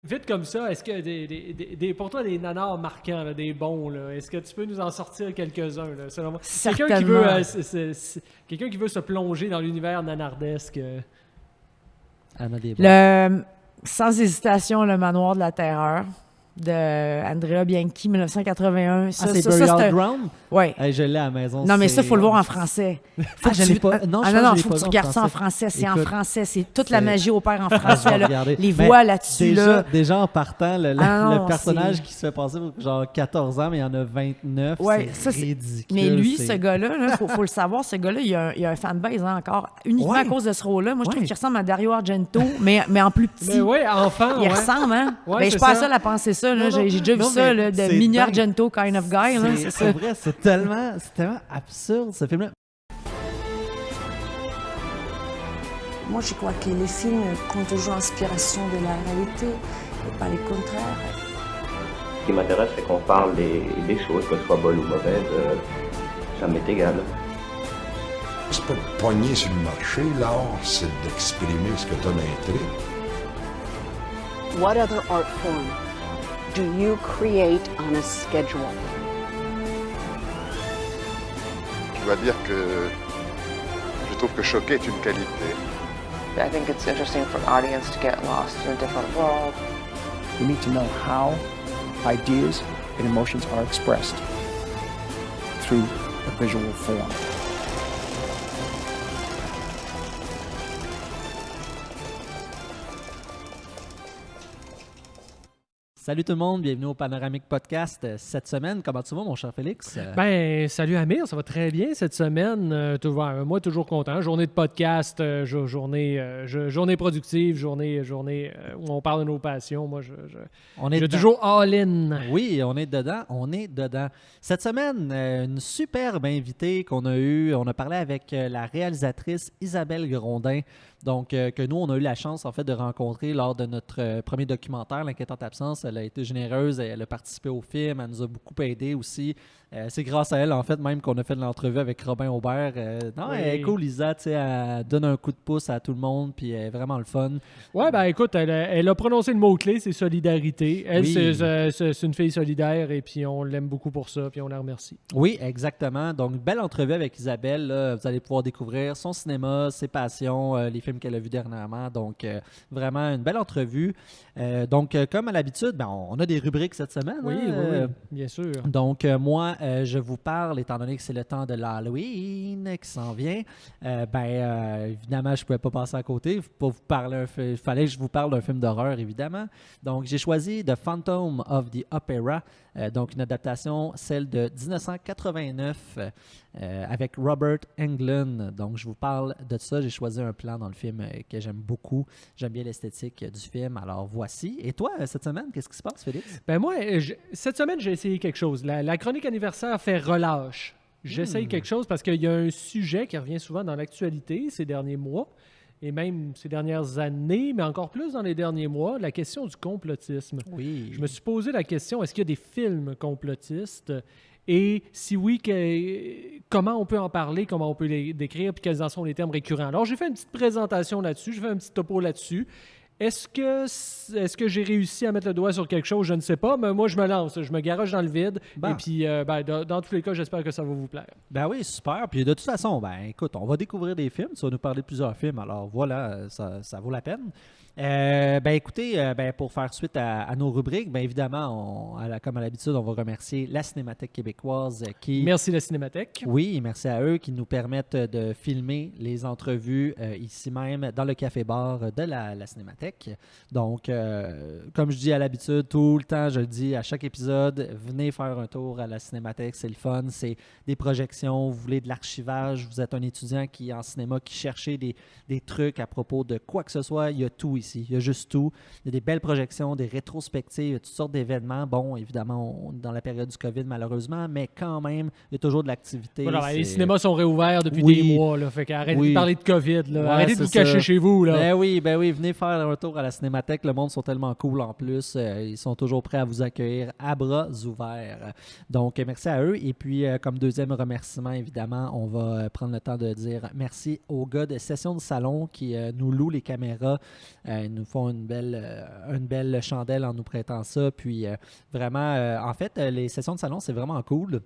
Vite comme ça, est-ce que pour toi, des nanars marquants, là, des bons, là, est-ce que tu peux nous en sortir quelques-uns? Là, selon moi? Quelqu'un qui veut, quelqu'un qui veut se plonger dans l'univers nanardesque. Anna des bons. Sans hésitation, Le Manoir de la Terreur de Andrea Bianchi, 1981. C'est Burial Ground? Oui. Hey, je l'ai à la maison. Non, mais ça, il faut le voir en français. Faut que je l'ai pas. Non, faut que tu regardes ça en français. C'est en français. C'est toute la magie opère en français. Les mais voix là-dessus. Déjà en partant, le personnage qui se fait passer pour genre 14 ans, mais il y en a 29. Ouais, c'est ridicule. Mais lui, ce gars-là, faut le savoir, ce gars-là, il a un fanbase encore, uniquement à cause de ce rôle-là. Moi, je trouve qu'il ressemble à Dario Argento, mais en plus petit. Mais oui, enfant. Il ressemble, hein? Ouais, je suis pas la seule à penser ça. J'ai déjà vu ça, de Mini Argento kind of guy. C'est vrai, c'est tellement absurde, ce film-là. Moi, je crois que les films prennent toujours inspiration de la réalité et pas le contraire. Ce qui m'intéresse, c'est qu'on parle des choses, qu'elles soient bonnes ou mauvaises, ça m'est égal. C'est pas de pogner sur le marché, l'art, c'est d'exprimer ce que t'as dans les tripes. What other art form do you create on a schedule? Je dois dire que je trouve que choquer est une qualité. I think it's interesting for an audience to get lost in a different world. We need to know how ideas and emotions are expressed through a visual form. Salut tout le monde, bienvenue au Panoramique Podcast. Cette semaine, comment tu vas, mon cher Félix? Salut Amir, ça va très bien cette semaine. Moi, toujours content. Journée de podcast, journée productive, journée où on parle de nos passions. Moi, je toujours all-in. Oui, on est dedans. Cette semaine, une superbe invitée qu'on a eue. On a parlé avec la réalisatrice Isabelle Grondin. Donc, que nous, on a eu la chance, en fait, de rencontrer lors de notre premier documentaire, L'Inquiétante Absence. Elle a été généreuse, elle a participé au film, elle nous a beaucoup aidé aussi. C'est grâce à elle, en fait, même qu'on a fait de l'entrevue avec Robin Aubert. Elle est cool, Lisa, tu sais, elle donne un coup de pouce à tout le monde, puis elle est vraiment le fun. Ouais, écoute, elle a prononcé le mot-clé, c'est solidarité. Elle, oui. c'est une fille solidaire, et puis on l'aime beaucoup pour ça, puis on la remercie. Oui, exactement. Donc, belle entrevue avec Isabelle. Là. Vous allez pouvoir découvrir son cinéma, ses passions, les films qu'elle a vus dernièrement. Donc, vraiment une belle entrevue. Donc, comme à l'habitude, on a des rubriques cette semaine. Oui, bien sûr. Donc, moi, je vous parle, étant donné que c'est le temps de l'Halloween qui s'en vient, évidemment, je ne pouvais pas passer à côté. Il fallait que je vous parle d'un film d'horreur, évidemment. Donc, j'ai choisi The Phantom of the Opera, donc une adaptation, celle de 1989, avec Robert Englund. Donc, je vous parle de ça. J'ai choisi un plan dans le film que j'aime beaucoup. J'aime bien l'esthétique du film. Alors, voici. Et toi, cette semaine, qu'est-ce qui se passe, Félix? Moi, cette semaine, j'ai essayé quelque chose. La chronique anniversaire fait relâche. J'essaye quelque chose parce qu'il y a un sujet qui revient souvent dans l'actualité ces derniers mois et même ces dernières années, mais encore plus dans les derniers mois, la question du complotisme. Oui. Je me suis posé la question, est-ce qu'il y a des films complotistes? Et si oui, comment on peut en parler, comment on peut les décrire, puis quels en sont les termes récurrents? Alors, j'ai fait une petite présentation là-dessus, j'ai fait un petit topo là-dessus. Est-ce que j'ai réussi à mettre le doigt sur quelque chose? Je ne sais pas, mais moi, je me lance. Je me garoche dans le vide. Et puis, dans tous les cas, j'espère que ça va vous plaire. Ben oui, super. Puis de toute façon, écoute, on va découvrir des films. Tu vas nous parler de plusieurs films. Alors voilà, ça vaut la peine. Écoutez, pour faire suite à nos rubriques, évidemment, comme à l'habitude, on va remercier la Cinémathèque québécoise qui... Merci la Cinémathèque. Oui, merci à eux qui nous permettent de filmer les entrevues ici même dans le café-bar de la Cinémathèque. Donc, comme je dis à l'habitude, tout le temps, je le dis à chaque épisode, venez faire un tour à la Cinémathèque, c'est le fun, c'est des projections, vous voulez de l'archivage, vous êtes un étudiant qui est en cinéma, qui cherchait des trucs à propos de quoi que ce soit, il y a tout ici, il y a juste tout. Il y a des belles projections, des rétrospectives, il y a toutes sortes d'événements. Bon, évidemment, on est dans la période du COVID malheureusement, mais quand même, il y a toujours de l'activité. Voilà, les cinémas sont réouverts depuis des mois, là, fait qu'arrêtez de parler de COVID, là. Ouais, arrêtez de vous cacher chez vous. Là. Ben oui, venez faire un tour à la Cinémathèque, le monde sont tellement cool en plus, ils sont toujours prêts à vous accueillir à bras ouverts. Donc, merci à eux. Et puis, comme deuxième remerciement, évidemment, on va prendre le temps de dire merci aux gars de Session de Salon qui nous louent les caméras Ils nous font une belle chandelle en nous prêtant ça. Puis vraiment, en fait, les sessions de salon, c'est vraiment cool.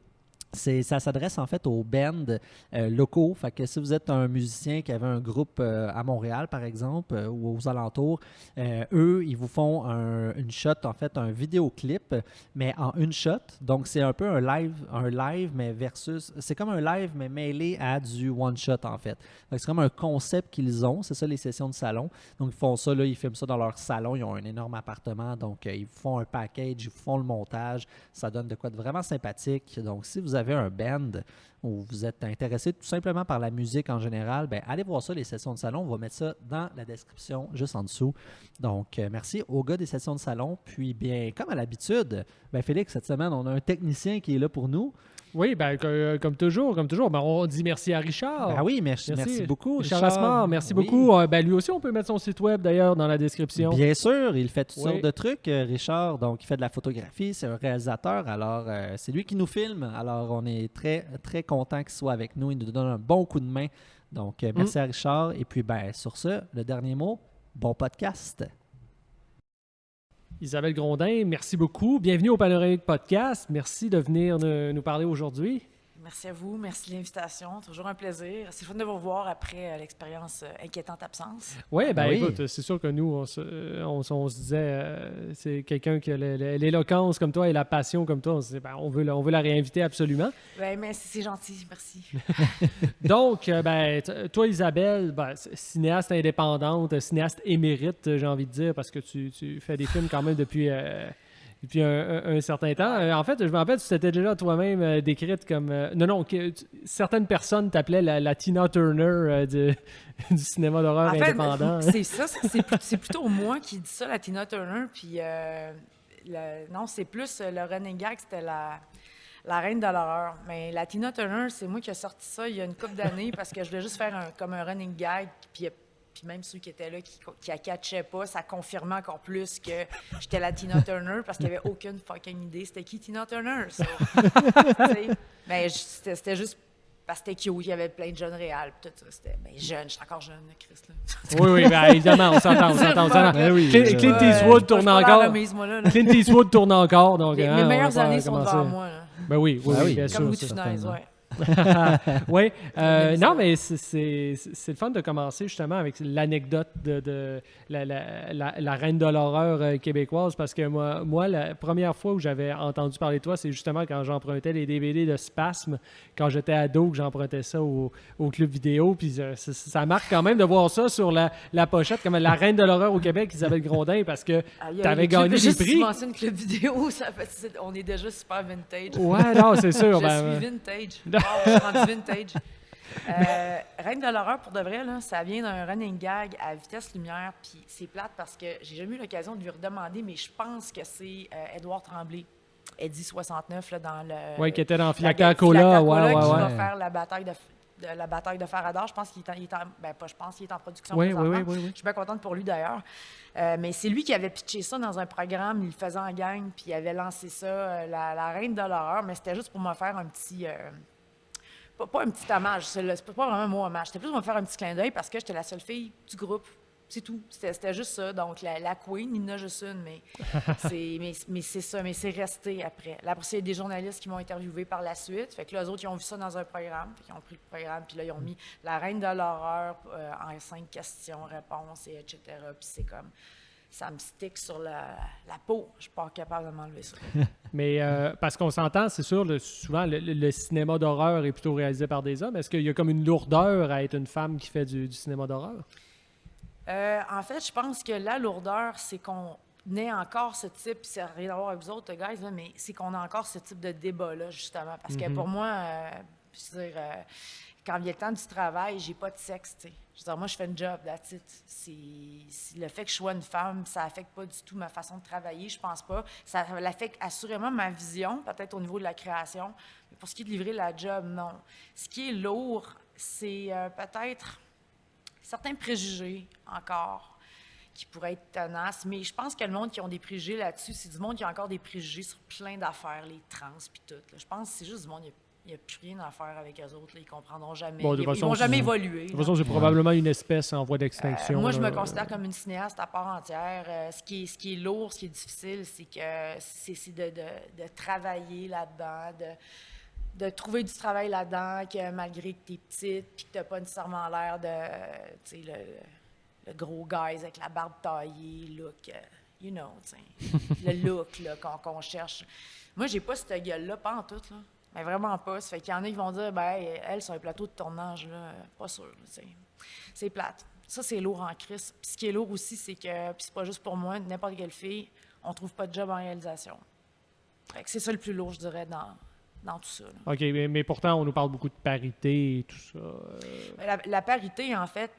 Ça s'adresse en fait aux bands locaux. Fait que si vous êtes un musicien qui avait un groupe à Montréal, par exemple, ou aux alentours, eux, ils vous font une shot, en fait, un vidéoclip, mais en une shot. Donc, c'est un peu un live, mais versus... C'est comme un live, mais mêlé à du one-shot, en fait. Donc, c'est comme un concept qu'ils ont. C'est ça, les sessions de salon. Donc, ils font ça, là, ils filment ça dans leur salon. Ils ont un énorme appartement. Donc, ils vous font un package, ils vous font le montage. Ça donne de quoi de vraiment sympathique. Donc, si vous avez un band ou vous êtes intéressé tout simplement par la musique en général, ben allez voir ça, les sessions de salon. On va mettre ça dans la description juste en dessous. Donc, merci aux gars des sessions de salon. Puis, bien, comme à l'habitude, ben Félix, cette semaine, on a un technicien qui est là pour nous. Oui, ben, comme toujours, ben, on dit merci à Richard. Ben oui, merci beaucoup. Richard Asmar, merci beaucoup. Ben, lui aussi, on peut mettre son site web d'ailleurs dans la description. Bien sûr, il fait toutes sortes de trucs, Richard. Donc, il fait de la photographie, c'est un réalisateur. Alors, c'est lui qui nous filme. Alors, on est très, très content qu'il soit avec nous. Il nous donne un bon coup de main. Donc, merci à Richard. Et puis, ben, sur ce, le dernier mot, bon podcast. Isabelle Grondin, merci beaucoup. Bienvenue au Panoramique Podcast. Merci de venir nous parler aujourd'hui. Merci à vous, merci de l'invitation. Toujours un plaisir. C'est fun de vous revoir après l'expérience inquiétante absence. Ouais, ben, écoute, c'est sûr que nous, on se disait, c'est quelqu'un qui a l'éloquence comme toi et la passion comme toi. On se disait, ben, on veut la réinviter absolument. Ben, mais c'est gentil, merci. Donc, ben, toi, Isabelle, ben, cinéaste indépendante, cinéaste émérite, j'ai envie de dire, parce que tu fais des films quand même depuis un certain temps. En fait, je me rappelle, tu t'étais déjà toi-même décrite comme... certaines personnes t'appelaient la Tina Turner du cinéma d'horreur indépendant. C'est ça, c'est plutôt moi qui dis ça, la Tina Turner, puis non, c'est plus le running gag, c'était la reine de l'horreur. Mais la Tina Turner, c'est moi qui ai sorti ça il y a une couple d'années parce que je voulais juste faire comme un running gag, puis même ceux qui étaient là, qui ne catchaient pas, ça confirmait encore plus que j'étais la Tina Turner parce qu'il n'y avait aucune fucking idée. C'était qui Tina Turner? Mais c'était juste parce que c'était cute. Il y avait plein de jeunes réels. Tout ça, c'était jeune. J'étais encore jeune, Chris. Là. Oui, ben, évidemment, on s'entend. Clint Eastwood tourne encore. Clint Eastwood tourne encore. Donc, mes meilleures années sont devant moi. Là. Ben oui, bien sûr. Comme Louis de Funès, oui. Oui. Non, mais c'est le fun de commencer justement avec l'anecdote de la reine de l'horreur québécoise parce que moi, la première fois où j'avais entendu parler de toi, c'est justement quand j'empruntais les DVD de Spasme, quand j'étais ado, que j'empruntais ça au club vidéo. Puis ça marque quand même de voir ça sur la pochette, comme la reine de l'horreur au Québec, Isabelle Grondin, parce que tu avais gagné des prix. Tu mentionnes club vidéo, on est déjà super vintage. Ouais, non, c'est sûr. Je suis vintage. Je suis rendu vintage. Reine de l'horreur, pour de vrai, là, ça vient d'un running gag à vitesse lumière, puis c'est plate parce que j'ai jamais eu l'occasion de lui redemander, mais je pense que c'est Édouard Tremblay, Eddie 69, là, dans le... Oui, qui était dans Fiacca Cola, qui va faire la bataille de Faradar. Je pense qu'il est en production. Oui. Je suis bien contente pour lui, d'ailleurs. Mais c'est lui qui avait pitché ça dans un programme, il le faisait en gang, puis il avait lancé ça, la Reine de l'horreur, mais c'était juste pour me faire un petit... Pas un petit hommage, c'est pas vraiment mon hommage. C'était plus pour me faire un petit clin d'œil parce que j'étais la seule fille du groupe. C'est tout. C'était juste ça. Donc, la queen, il y en a juste une, mais c'est ça. Mais c'est resté après. Là, après, il y a des journalistes qui m'ont interviewé par la suite. Fait que là, eux autres, ils ont vu ça dans un programme. Puis ils ont pris le programme. Puis là, ils ont mis la reine de l'horreur en 5 questions-réponses, et etc. Puis c'est comme... Ça me stick sur la peau. Je ne suis pas capable de m'enlever ça. Mais parce qu'on s'entend, c'est sûr, souvent, le cinéma d'horreur est plutôt réalisé par des hommes. Est-ce qu'il y a comme une lourdeur à être une femme qui fait du cinéma d'horreur? En fait, je pense que la lourdeur, c'est qu'on ait encore ce type, puis ça n'a rien à voir avec vous autres, guys, là, mais c'est qu'on a encore ce type de débat-là, justement. Parce que pour moi, je veux dire, quand vient le temps du travail, j'ai pas de sexe, tu sais. Je veux dire, moi, je fais une job, that's it. Le fait que je sois une femme, ça affecte pas du tout ma façon de travailler, je pense pas. Ça affecte assurément ma vision, peut-être au niveau de la création. Mais pour ce qui est de livrer la job, non. Ce qui est lourd, c'est peut-être certains préjugés encore qui pourraient être tenaces. Mais je pense que le monde qui ont des préjugés là-dessus, c'est du monde qui a encore des préjugés sur plein d'affaires, les trans puis tout. Là. Je pense que c'est juste du monde... Il n'y a plus rien à faire avec eux autres. Là. Ils ne comprendront jamais. Bon, Ils ne vont jamais évoluer. De toute façon, c'est probablement une espèce en voie d'extinction. Moi, je me là. considère comme une cinéaste à part entière. Ce qui est lourd, ce qui est difficile, c'est de travailler là-dedans, de trouver du travail là-dedans, que malgré que tu es petite puis que tu n'as pas nécessairement l'air de le gros guys avec la barbe taillée, look, you know, le look là, qu'on cherche. Moi, j'ai pas cette gueule-là, pas en tout, là. Mais vraiment pas. Ça fait qu'il y en a qui vont dire, ben, elle, sur un plateau de tournage, là, pas sûr. C'est plate. Ça, c'est lourd en crise. Puis ce qui est lourd aussi, c'est que, puis c'est pas juste pour moi, n'importe quelle fille, on trouve pas de job en réalisation. Fait que c'est ça le plus lourd, je dirais, dans tout ça. Là. OK, mais pourtant, on nous parle beaucoup de parité et tout ça. La parité, en fait,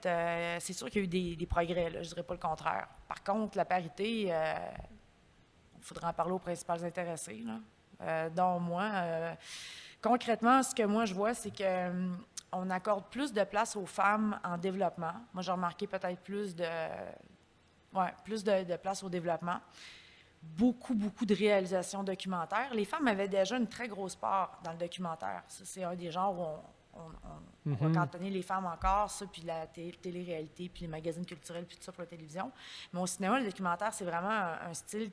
c'est sûr qu'il y a eu des progrès, là, je dirais pas le contraire. Par contre, la parité, il faudrait en parler aux principales intéressées, là. Dont moi. Concrètement, ce que moi je vois, c'est qu'on accorde plus de place aux femmes en développement. Moi, j'ai remarqué peut-être plus de place au développement. Beaucoup de réalisations documentaires. Les femmes avaient déjà une très grosse part dans le documentaire. Ça, c'est un des genres où on va cantonner les femmes encore, ça, puis la télé-réalité, puis les magazines culturels, puis tout ça pour la télévision. Mais au cinéma, le documentaire, c'est vraiment un style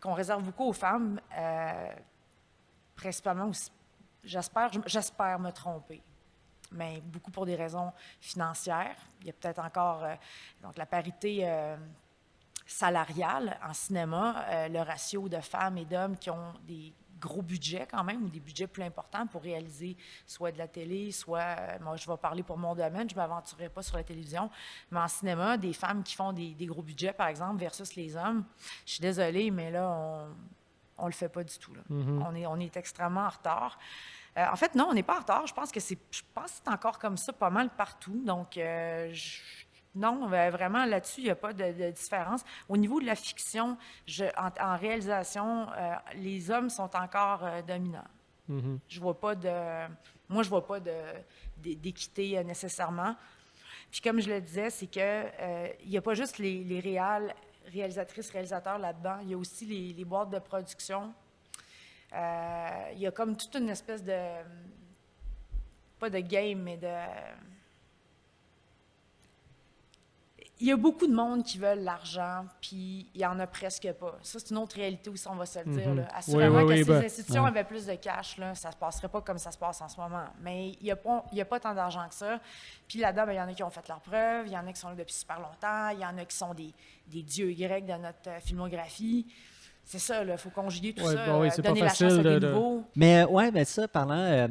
qu'on réserve beaucoup aux femmes, principalement aussi, j'espère me tromper, mais beaucoup pour des raisons financières. Il y a peut-être encore donc la parité salariale en cinéma, le ratio de femmes et d'hommes qui ont des gros budgets quand même, ou des budgets plus importants pour réaliser soit de la télé, soit, moi je vais parler pour mon domaine, je ne m'aventurerai pas sur la télévision, mais en cinéma, des femmes qui font des gros budgets, par exemple, versus les hommes, je suis désolée, mais là, on le fait pas du tout. Là. On est extrêmement en retard. En fait, non, on n'est pas en retard. Je pense que c'est encore comme ça pas mal partout. Donc, non, vraiment, là-dessus, il n'y a pas de différence. Au niveau de la fiction, en réalisation, les hommes sont encore dominants. Je vois pas moi, je vois pas d'équité nécessairement. Puis comme je le disais, c'est que il n'y a pas juste les réalisatrices, réalisateurs là-dedans. Il y a aussi les boîtes de production. Il y a comme toute une espèce de... pas de game, mais de... Il y a beaucoup de monde qui veulent l'argent, puis il n'y en a presque pas. Ça, c'est une autre réalité aussi, on va se le dire. Là. Assurément que si les institutions avaient plus de cash, là, ça ne se passerait pas comme ça se passe en ce moment. Mais il n'y a pas tant d'argent que ça. Puis là-dedans, il y en a qui ont fait leurs preuves, il y en a qui sont là depuis super longtemps, il y en a qui sont des dieux grecs de notre filmographie. C'est ça, il faut conjuguer tout ça, donner la chance à des nouveaux. Mais ça, parlant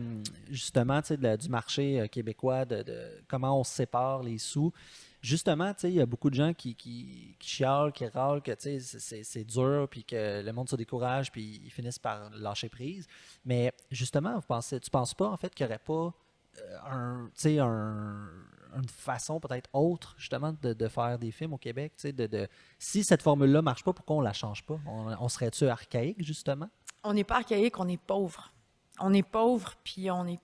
justement du marché québécois, de comment on se sépare les sous, justement, il y a beaucoup de gens qui chialent, qui râlent que c'est dur, puis que le monde se décourage, puis ils finissent par lâcher prise. Mais justement, tu penses pas, en fait, qu'il n'y aurait pas une façon peut-être autre, justement, de faire des films au Québec? Si cette formule-là ne marche pas, pourquoi on ne la change pas? On serait-tu archaïque, justement? On n'est pas archaïque, on est pauvre. On est pauvre, puis on est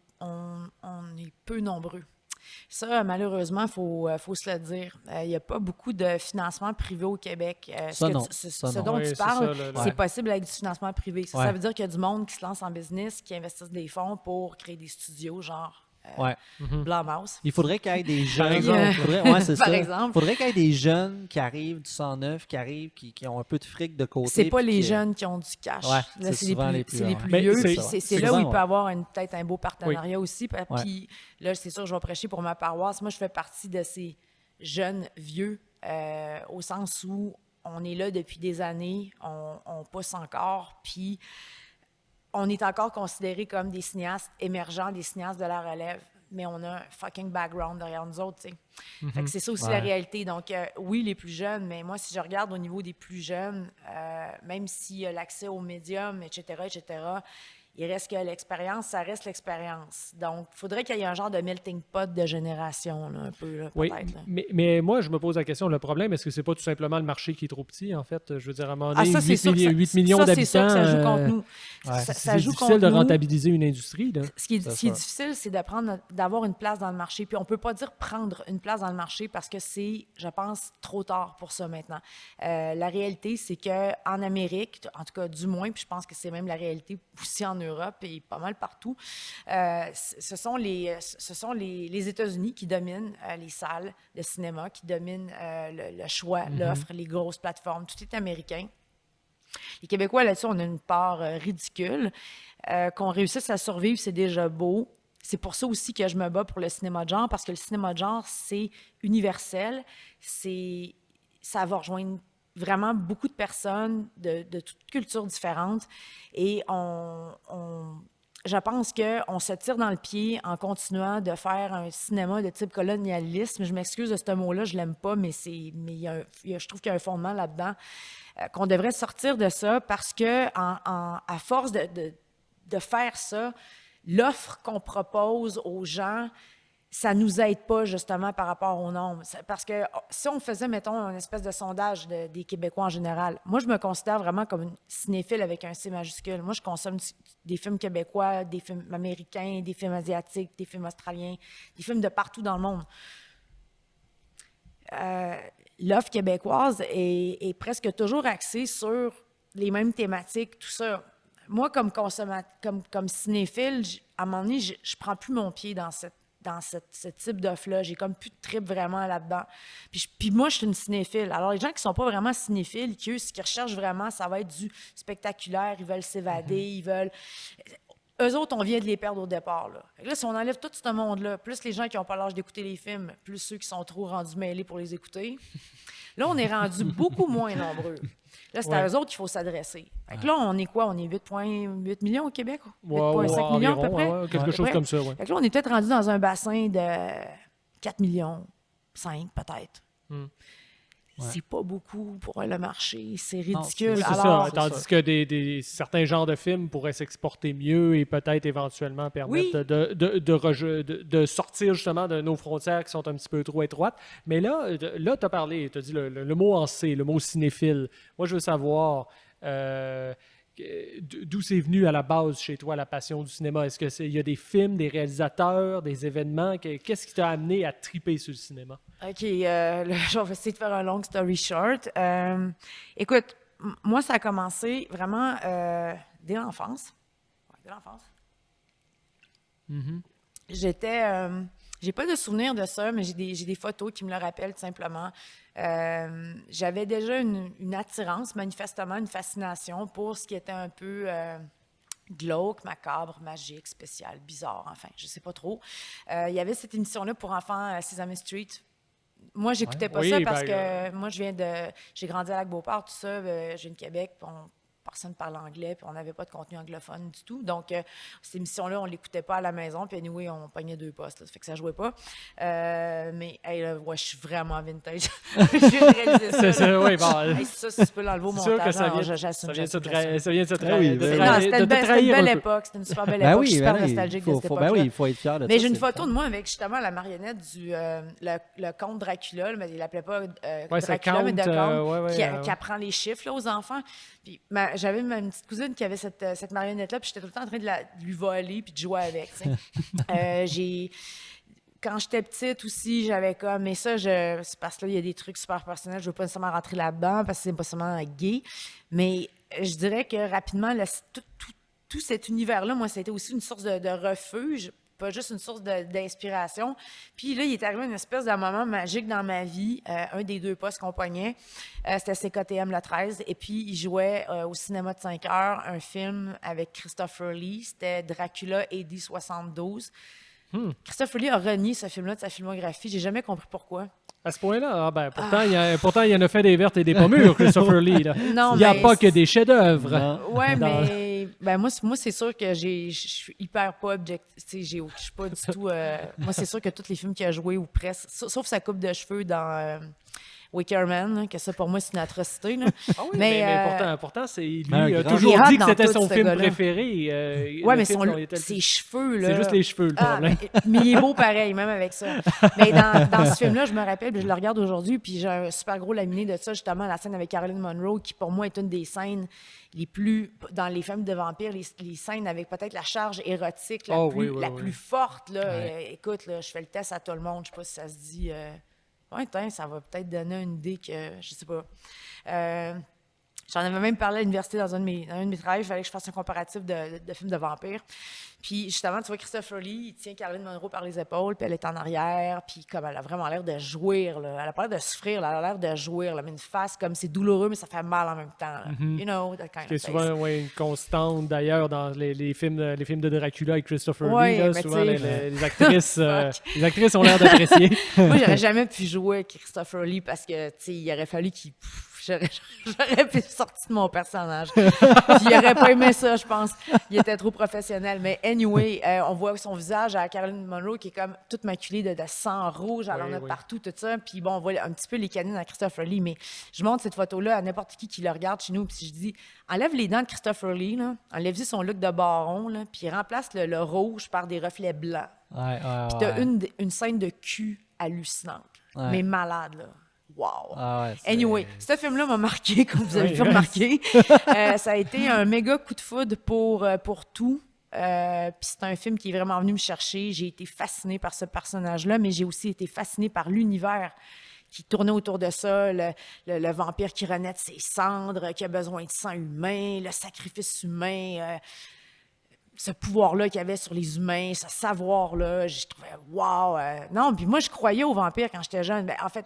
peu nombreux. Ça, malheureusement, il faut se le dire. Il n'y a pas beaucoup de financement privé au Québec. Ce dont tu parles, c'est possible avec du financement privé. Ça veut dire qu'il y a du monde qui se lance en business, qui investissent des fonds pour créer des studios, genre Blumhouse. Il faudrait qu'il y ait des jeunes. Par exemple. Il faudrait qu'il y ait des jeunes qui arrivent du 109, qui ont un peu de fric de côté. C'est pas les jeunes qui ont du cash. Ouais, c'est les plus vieux. C'est là où il peut y avoir peut-être un beau partenariat aussi. Puis là, c'est sûr, je vais prêcher pour ma paroisse. Moi, je fais partie de ces jeunes vieux, au sens où on est là depuis des années, on pousse encore, puis on est encore considérés comme des cinéastes émergents, des cinéastes de la relève, mais on a un fucking background derrière nous autres, tu sais. Fait que c'est ça aussi la réalité. Donc, oui, les plus jeunes, mais moi, si je regarde au niveau des plus jeunes, même s'il y a l'accès aux médiums, etc., il reste que l'expérience, ça reste l'expérience. Donc, il faudrait qu'il y ait un genre de melting pot de génération, là, un peu, là, peut-être. Oui, mais moi, je me pose la question, le problème, est-ce que c'est pas tout simplement le marché qui est trop petit, en fait? Je veux dire, à un moment donné, 8 millions d'habitants, c'est sûr que ça joue contre nous. C'est difficile de rentabiliser une industrie. Là. Ce qui est difficile, c'est d'avoir une place dans le marché. Puis on peut pas dire prendre une place dans le marché parce que c'est, je pense, trop tard pour ça maintenant. La réalité, c'est qu'en Amérique, en tout cas du moins, puis je pense que c'est même la réalité aussi en Europe et pas mal partout. Ce sont les États-Unis qui dominent les salles de cinéma, qui dominent le choix, l'offre, les grosses plateformes. Tout est américain. Les Québécois, là-dessus, on a une part ridicule. Qu'on réussisse à survivre, c'est déjà beau. C'est pour ça aussi que je me bats pour le cinéma de genre, parce que le cinéma de genre, c'est universel. Ça va rejoindre vraiment beaucoup de personnes de toutes cultures différentes. Et je pense qu'on se tire dans le pied en continuant de faire un cinéma de type colonialisme. Je m'excuse de ce mot-là, je l'aime pas, mais je trouve qu'il y a un fondement là-dedans. Qu'on devrait sortir de ça parce que à force de faire ça, l'offre qu'on propose aux gens, ça nous aide pas justement par rapport au nombre. Parce que si on faisait, mettons, une espèce de sondage des Québécois en général, moi, je me considère vraiment comme une cinéphile avec un C majuscule. Moi, je consomme des films québécois, des films américains, des films asiatiques, des films australiens, des films de partout dans le monde. L'offre québécoise est presque toujours axée sur les mêmes thématiques, tout ça. Moi, comme consommateur, comme cinéphile, à un moment donné, je prends plus mon pied dans ce type d'offre-là. J'ai comme plus de trip vraiment là-dedans. Puis moi, je suis une cinéphile. Alors, les gens qui sont pas vraiment cinéphiles, ce qu'ils recherchent vraiment, ça va être du spectaculaire. Ils veulent s'évader, ils veulent... Eux autres, on vient de les perdre au départ. Là, si on enlève tout ce monde-là, plus les gens qui n'ont pas l'âge d'écouter les films, plus ceux qui sont trop rendus mêlés pour les écouter, là, on est rendu beaucoup moins nombreux. Là, c'est à eux autres qu'il faut s'adresser. Fait que là, on est quoi? On est 8,8 millions au Québec? 8,5 millions à peu près? Quelque chose comme ça, oui. Fait que là, on est peut-être rendu dans un bassin de 4 millions, 5 peut-être. C'est pas beaucoup pour le marché, c'est ridicule. C'est ça, tandis que certains genres de films pourraient s'exporter mieux et peut-être éventuellement permettre de sortir justement de nos frontières qui sont un petit peu trop étroites. Mais là tu as parlé, tu as dit le mot en C, le mot cinéphile. Moi, je veux savoir d'où c'est venu à la base chez toi la passion du cinéma. Est-ce qu'il y a des films, des réalisateurs, des événements? Qu'est-ce qui t'a amené à triper sur le cinéma? OK, je vais essayer de faire un long story short. Écoute, moi, ça a commencé vraiment dès l'enfance. Ouais, dès l'enfance. J'ai pas de souvenir de ça, mais j'ai des photos qui me le rappellent tout simplement. J'avais déjà une attirance, manifestement, une fascination pour ce qui était un peu glauque, macabre, magique, spécial, bizarre, enfin, je sais pas trop. Il y avait cette émission-là pour enfants, Sesame Street. Moi, j'écoutais pas ça parce que moi, j'ai grandi à Lac-Beauport, tout ça, je viens de Québec, puis personne parle anglais, puis on n'avait pas de contenu anglophone du tout. Donc, cette émission-là, on ne l'écoutait pas à la maison, puis anyway, on pognait 2 postes, là, ça fait que ça ne jouait pas. Mais, je suis vraiment vintage. J'ai réalisé ça. Ça, tu peux l'enlever au montage. Ça vient de se trahir. C'était une belle époque, c'était une super belle époque. Je suis super nostalgique de cette époque-là. Oui, il faut être fier de ça. Mais j'ai une photo de moi avec justement la marionnette le comte Dracula, mais il l'appelait pas Dracula, mais de comte, qui apprend les chiffres là, aux enfants. Puis j'avais une petite cousine qui avait cette marionnette-là, puis j'étais tout le temps en train de lui voler puis de jouer avec. Quand j'étais petite aussi, j'avais comme... Mais ça, c'est parce que là, il y a des trucs super personnels. Je ne veux pas nécessairement rentrer là-dedans parce que c'est pas seulement gay. Mais je dirais que rapidement, tout cet univers-là, moi, ça a été aussi une source de refuge, pas juste une source d'inspiration. Puis là, il est arrivé une espèce de moment magique dans ma vie. Un des 2 postes qu'on pognait, c'était CKTM le 13. Et puis, il jouait au cinéma de 5 heures un film avec Christopher Lee. C'était Dracula AD 72. Christopher Lee a renié ce film-là de sa filmographie. J'ai jamais compris pourquoi. À ce point-là, pourtant, il en a fait des vertes et des pas mûres, Christopher Lee. Là. Non, il n'y a pas que des chefs-d'œuvre. Oui, mais moi, c'est sûr que je suis hyper pas objective. Je suis pas du tout... moi, c'est sûr que tous les films qu'il a joués, ou presque, sauf sa coupe de cheveux dans... Wicker Man, que ça, pour moi, c'est une atrocité. Là. Ah oui, mais pourtant, lui a toujours dit que c'était son film préféré. Oui, mais ses cheveux, là... C'est juste les cheveux, le problème. Mais il est beau pareil, même avec ça. Mais dans ce film-là, je me rappelle, puis je le regarde aujourd'hui, puis j'ai un super gros laminé de ça, justement, la scène avec Caroline Munro, qui, pour moi, est une des scènes les plus... Dans les films de vampires, les scènes avec peut-être la charge érotique la plus forte. Là. Ouais. Écoute, là, je fais le test à tout le monde. Je sais pas si ça se dit... ça va peut-être donner une idée que... Je sais pas. J'en avais même parlé à l'université dans un de mes travaux. Il fallait que je fasse un comparatif de films de vampires. Puis justement, tu vois, Christopher Lee, il tient Caroline Munro par les épaules, puis elle est en arrière, puis comme elle a vraiment l'air de jouir, là. Elle a pas l'air de souffrir, là. Elle a l'air de jouir, là. Mais une face comme c'est douloureux, mais ça fait mal en même temps, là. You know, that kind of C'est face. souvent une constante, d'ailleurs, dans les films de Dracula avec Christopher Ouais, Lee. Là, mais souvent, t'sais- les actrices ont l'air d'apprécier. Moi, j'aurais jamais pu jouer avec Christopher Lee parce que, tu sais, il aurait fallu qu'il... J'aurais pu sortir de mon personnage. Puis il aurait pas aimé ça, je pense. Il était trop professionnel. Mais anyway, on voit son visage à Caroline Munro qui est comme toute maculée de sang rouge. Elle en a partout, tout ça. Puis bon, on voit un petit peu les canines à Christopher Lee. Mais je montre cette photo-là à n'importe qui le regarde chez nous. Puis je dis, enlève les dents de Christopher Lee, là, enlève-y son look de baron, là, puis remplace le rouge par des reflets blancs. Puis t'as une scène de cul hallucinante. Mais malade, là. Wow! Anyway, ce film-là m'a marqué, comme vous avez pu remarquer. Ça a été un méga coup de foudre pour tout. Puis c'est un film qui est vraiment venu me chercher. J'ai été fascinée par ce personnage-là, mais j'ai aussi été fascinée par l'univers qui tournait autour de ça, le vampire qui renaît de ses cendres, qui a besoin de sang humain, le sacrifice humain, ce pouvoir-là qu'il y avait sur les humains, ce savoir-là. J'ai trouvé wow! Non, puis moi, je croyais aux vampires quand j'étais jeune. Ben, en fait,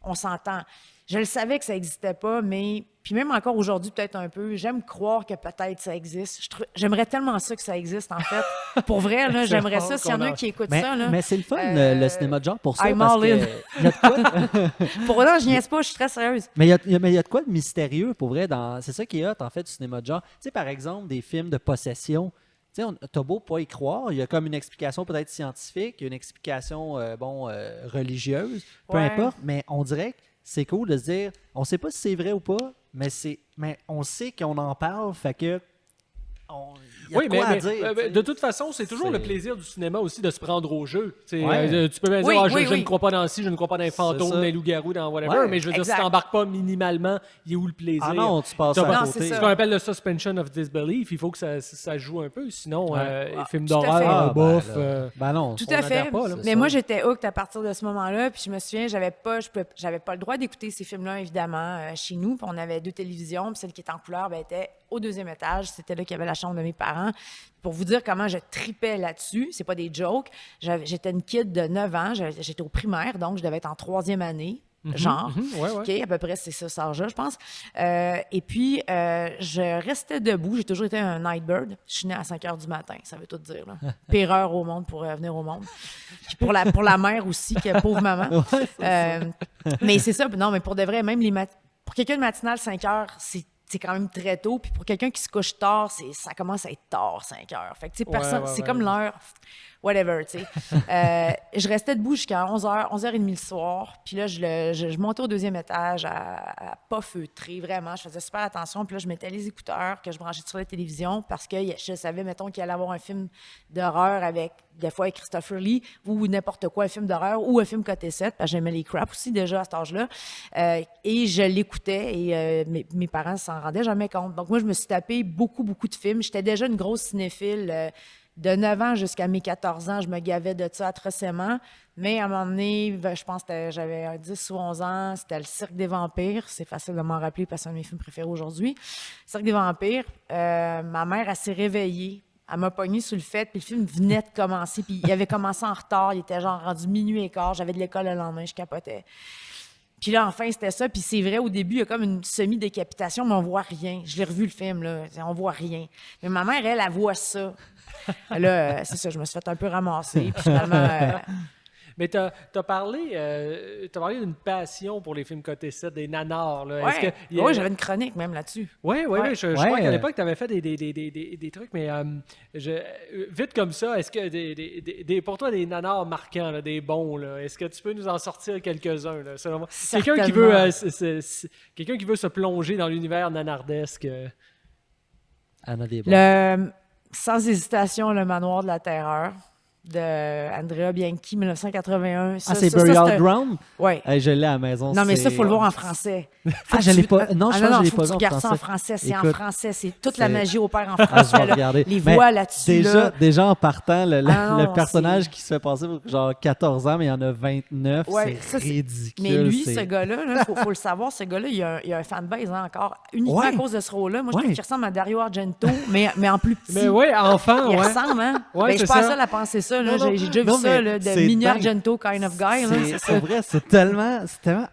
on s'entend. Je le savais que ça n'existait pas, mais puis même encore aujourd'hui, peut-être un peu, j'aime croire que peut-être ça existe. J'aimerais tellement ça que ça existe, en fait. Pour vrai, là, j'aimerais ça. S'il y en a qui écoutent ça, là. Mais c'est le fun, le cinéma de genre, pour ça. I'm parce all in. que il y a de quoi Pour autant, je niaise pas, je suis très sérieuse. Mais il y a de quoi de mystérieux, pour vrai. C'est ça qui est hot, en fait, du cinéma de genre. Tu sais, par exemple, des films de possession. Tu sais, t'as beau pas y croire, il y a comme une explication peut-être scientifique, il y a une explication, religieuse, peu importe, mais on dirait que c'est cool de se dire, on sait pas si c'est vrai ou pas, mais on sait qu'on en parle, fait que il y a de quoi à dire. De toute façon, c'est toujours le plaisir du cinéma aussi de se prendre au jeu. Tu peux bien dire, je ne crois pas dans ci, je ne crois pas dans les fantômes, dans les loups-garous, dans whatever, mais je veux dire, si tu n'embarques pas minimalement, il est où le plaisir? Ah non, tu passes à côté. C'est ce qu'on appelle le suspension of disbelief. Il faut que ça joue un peu, sinon les films tout à d'horreur, bof... non. Tout à fait. Mais moi, j'étais hooked à partir de ce moment-là, puis je me souviens, j'avais pas le droit d'écouter ces films-là, évidemment, chez nous, puis on avait 2 télévisions, puis celle qui était en couleur, était au 2e étage. C'était là qu'il y avait la chambre de mes parents. Pour vous dire comment je tripais là-dessus, c'est pas des jokes. J'étais une kid de 9 ans, j'étais au primaire, donc je devais être en 3e année. Genre. OK, à peu près, c'est ça, ça âge-là, je pense. Et puis, je restais debout. J'ai toujours été un night bird. Je suis née à 5 heures du matin, ça veut tout dire. Là. Pire heure au monde pour venir au monde. Puis pour la mère aussi, qui est pauvre maman. Mais c'est ça. Non, mais pour de vrai, même pour quelqu'un de matinal, 5 heures, c'est quand même très tôt. Puis pour quelqu'un qui se couche tard, ça commence à être tard, 5 heures. Fait que, tu sais, personne, c'est comme l'heure, whatever, tu sais. Je restais debout jusqu'à 11h, 11h30 le soir. Puis là, je montais au 2e étage à pas feutrer, vraiment. Je faisais super attention. Puis là, je mettais les écouteurs que je branchais sur la télévision parce que je savais, mettons, qu'il allait avoir un film d'horreur des fois avec Christopher Lee ou n'importe quoi, un film d'horreur ou un film côté 7, parce que j'aimais les crap aussi déjà à cet âge-là. Et je l'écoutais et mes parents s'en rendaient jamais compte. Donc moi, je me suis tapé beaucoup, beaucoup de films. J'étais déjà une grosse cinéphile. De 9 ans jusqu'à mes 14 ans, je me gavais de ça atrocement. Mais à un moment donné, je pense que j'avais 10 ou 11 ans, c'était le Cirque des Vampires. C'est facile de m'en rappeler parce que c'est un de mes films préférés aujourd'hui. Cirque des Vampires, ma mère, elle s'est réveillée. Elle m'a pognée sur le fait, puis le film venait de commencer, puis il avait commencé en retard, il était genre rendu minuit et quart, j'avais de l'école le lendemain, je capotais. Puis là, enfin, c'était ça, puis c'est vrai, au début, il y a comme une semi-décapitation, mais on voit rien. Je l'ai revu, le film, là, on voit rien. Mais ma mère, elle voit ça. Là, c'est ça, je me suis fait un peu ramasser, puis finalement... Mais tu as parlé d'une passion pour les films côté 7, des nanars. Là. Ouais. Oui, j'avais une chronique même là-dessus. Oui, je crois qu'à l'époque, tu avais fait des trucs, mais vite comme ça, est-ce que pour toi, des nanars marquants, là, des bons, là, est-ce que tu peux nous en sortir quelques-uns? Là, quelqu'un qui veut se plonger dans l'univers nanardesque. Anna des bons. Sans hésitation, Le Manoir de la Terreur. de Andrea Bianchi, 1981. C'est Burial Ground? Oui. Je l'ai à la maison. Non, mais ça, il faut le voir en français. Je l'ai pas. Non, je pense que je l'ai pas vu en français. Ça en français. C'est en français. C'est toute la magie opère en français. Je vais regarder. Les voix là-dessus. Déjà en partant, le personnage qui se fait passer pour genre 14 ans, mais il y en a 29, c'est ridicule. Mais lui, ce gars-là, faut le savoir, ce gars-là, il a un fanbase encore, uniquement à cause de ce rôle-là. Moi, je trouve qu'il ressemble à Dario Argento, mais en plus petit. Mais oui, enfant, il ressemble, hein? Je suis pas seule à penser ça. J'ai déjà vu ça, de mini Argento kind of guy. C'est vrai, c'est tellement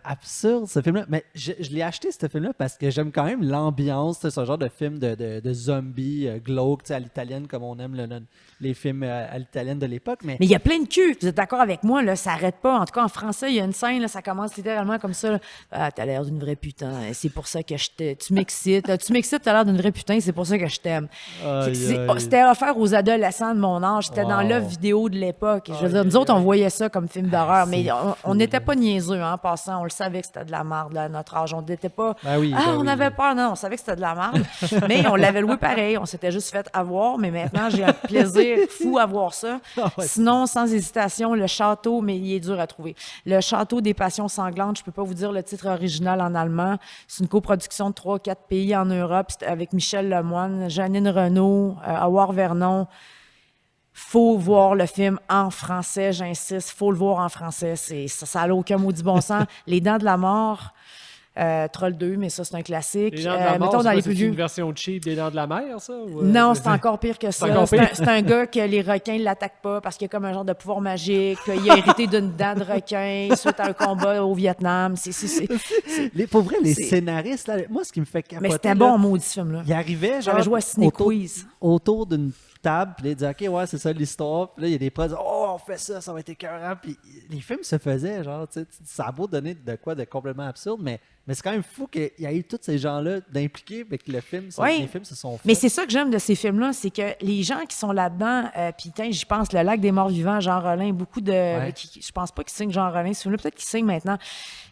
absurde, ce film-là. Mais je l'ai acheté, ce film-là, parce que j'aime quand même l'ambiance, ce genre de film de zombies glauques, à l'italienne, comme on aime les films à l'italienne de l'époque. Mais il y a plein de culs. Vous êtes d'accord avec moi, là, ça n'arrête pas. En tout cas, en français, il y a une scène, là, ça commence littéralement comme ça. Ah, t'as l'air d'une vraie putain. C'est pour ça que tu m'excites. Tu m'excites, t'as l'air d'une vraie putain. C'est pour ça que je t'aime. C'était offert aux adolescents de mon âge. C'était dans l'œuvre vidéo de l'époque. Je veux dire, nous autres, on voyait ça comme film d'horreur, mais on n'était pas niaiseux, en passant. On le savait que c'était de la merde, là, à notre âge. On n'était pas... on avait peur. Non, on savait que c'était de la merde. Mais on l'avait loué pareil. On s'était juste fait avoir. Mais maintenant, j'ai un plaisir fou à voir ça. Sinon, sans hésitation, le château, mais il est dur à trouver. Le Château des Passions Sanglantes, je peux pas vous dire le titre original en allemand. C'est une coproduction de 3-4 pays en Europe. C'est avec Michel Lemoine, Janine Renaud, Howard Vernon. Faut voir le film en français, j'insiste. Faut le voir en français. Ça n'a aucun maudit bon sens. Les Dents de la Mort... Troll 2, mais ça, c'est un classique. Les Dents de la Mort, mettons dans les c'est une version cheap des Dents de la Mer, ça? Non, c'est encore pire que ça. C'est un gars que les requins ne l'attaquent pas parce qu'il a comme un genre de pouvoir magique. Il a hérité d'une dent de requin suite à un combat au Vietnam. Pour vrai, les scénaristes, là, moi, ce qui me fait capoter... Mais c'était bon, maudit film-là. Il arrivait, genre, joué à Ciné Quiz. Autour d'une table, puis il disait, OK, ouais, c'est ça l'histoire. Puis là, il y a des prods, on fait ça, ça va être écœurant. Puis les films se faisaient, genre, tu sais, ça a beau donner de quoi de complètement absurde, mais c'est quand même fou qu'il y ait tous ces gens-là d'impliquer avec le film. Les films se sont faits. Mais c'est ça que j'aime de ces films-là, c'est que les gens qui sont là-dedans, puis j'y pense, Le Lac des Morts Vivants, Jean Rollin, beaucoup de... je pense pas qu'ils signent Jean Rollin, ce film-là, peut-être qu'ils signent maintenant.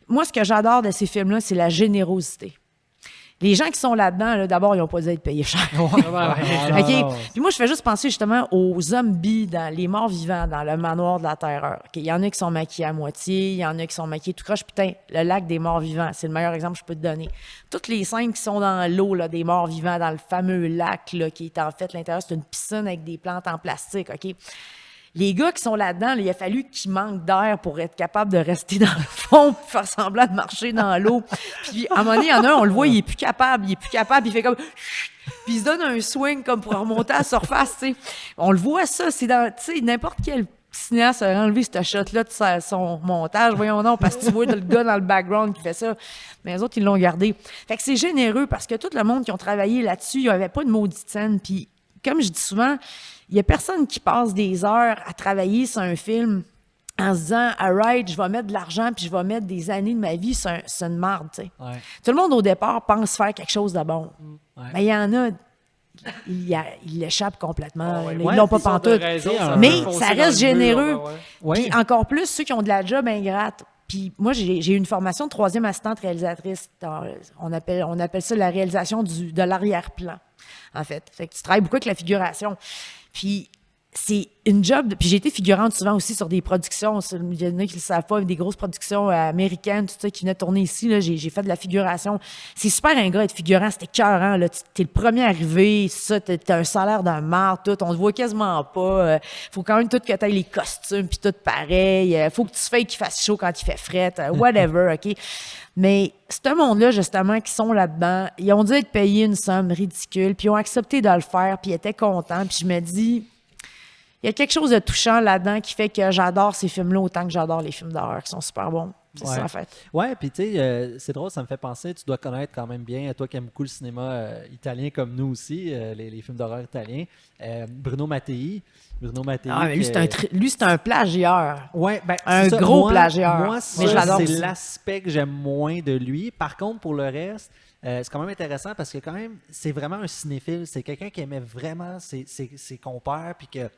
Moi, ce que j'adore de ces films-là, c'est la générosité. Les gens qui sont là-dedans, là, d'abord, ils n'ont pas dû être payés cher. Puis moi, je fais juste penser justement aux zombies, dans les morts vivants, dans le manoir de la terreur. Il y en a qui sont maquillés à moitié, il y en a qui sont maquillés tout croche. Putain, le lac des morts vivants, c'est le meilleur exemple que je peux te donner. Toutes les scènes qui sont dans l'eau, là, des morts vivants, dans le fameux lac, là, qui est en fait, l'intérieur, c'est une piscine avec des plantes en plastique, OK? Les gars qui sont là-dedans, là, il a fallu qu'ils manquent d'air pour être capables de rester dans le fond, pour faire semblant de marcher dans l'eau. Puis, à un moment donné, il y en a un, on le voit, il est plus capable, il fait comme... Puis il se donne un swing comme pour remonter à la surface, tu sais. On le voit, ça, c'est dans... Tu sais, n'importe quel cinéaste a enlevé cette shot-là de son montage. Voyons non, parce que tu vois le gars dans le background qui fait ça. Mais les autres, ils l'ont gardé. Fait que c'est généreux, parce que tout le monde qui ont travaillé là-dessus, il n'y avait pas de maudite scène. Puis, comme je dis souvent... Il n'y a personne qui passe des heures à travailler sur un film en se disant « All right, je vais mettre de l'argent puis je vais mettre des années de ma vie sur une marde. » Tout le monde, au départ, pense faire quelque chose de bon. Mais il y en a... Ils l'échappent complètement. Ils l'ont pas pantoute. Mais ça reste généreux. Puis encore plus, ceux qui ont de la job ingrate. Puis moi, j'ai eu une formation de 3e assistante réalisatrice. On appelle ça la réalisation de l'arrière-plan, en fait. Fait que tu travailles beaucoup avec la figuration. Puis c'est une job... Puis j'ai été figurante souvent aussi sur des productions. Il y en a qui ne le savent pas, des grosses productions américaines, tout ça, qui venaient tourner ici. Là, j'ai fait de la figuration. C'est super ingrat être figurant. C'était écœurant. T'es le premier arrivé. Ça, t'as un salaire d'un marde, tout. On te voit quasiment pas. Faut quand même tout que t'aies les costumes, puis tout pareil. Faut que tu fasses qu'il fasse chaud quand il fait fret. Whatever, OK? Mais ce monde-là, justement, qui sont là-dedans, ils ont dû être payés une somme ridicule, puis ils ont accepté de le faire, puis ils étaient contents. Puis je me dis... Il y a quelque chose de touchant là-dedans qui fait que j'adore ces films-là autant que j'adore les films d'horreur qui sont super bons. C'est ça, en fait. Ouais, puis tu sais, c'est drôle, ça me fait penser, tu dois connaître quand même bien, toi qui aimes beaucoup le cinéma italien comme nous aussi, les films d'horreur italiens, Bruno Mattei. Ah, mais lui, c'est un plagieur. Ouais, ben, un gros plagieur. Moi, mais j'adore c'est l'aspect que j'aime moins de lui. Par contre, pour le reste, c'est quand même intéressant parce que quand même, c'est vraiment un cinéphile. C'est quelqu'un qui aimait vraiment ses compères, puis que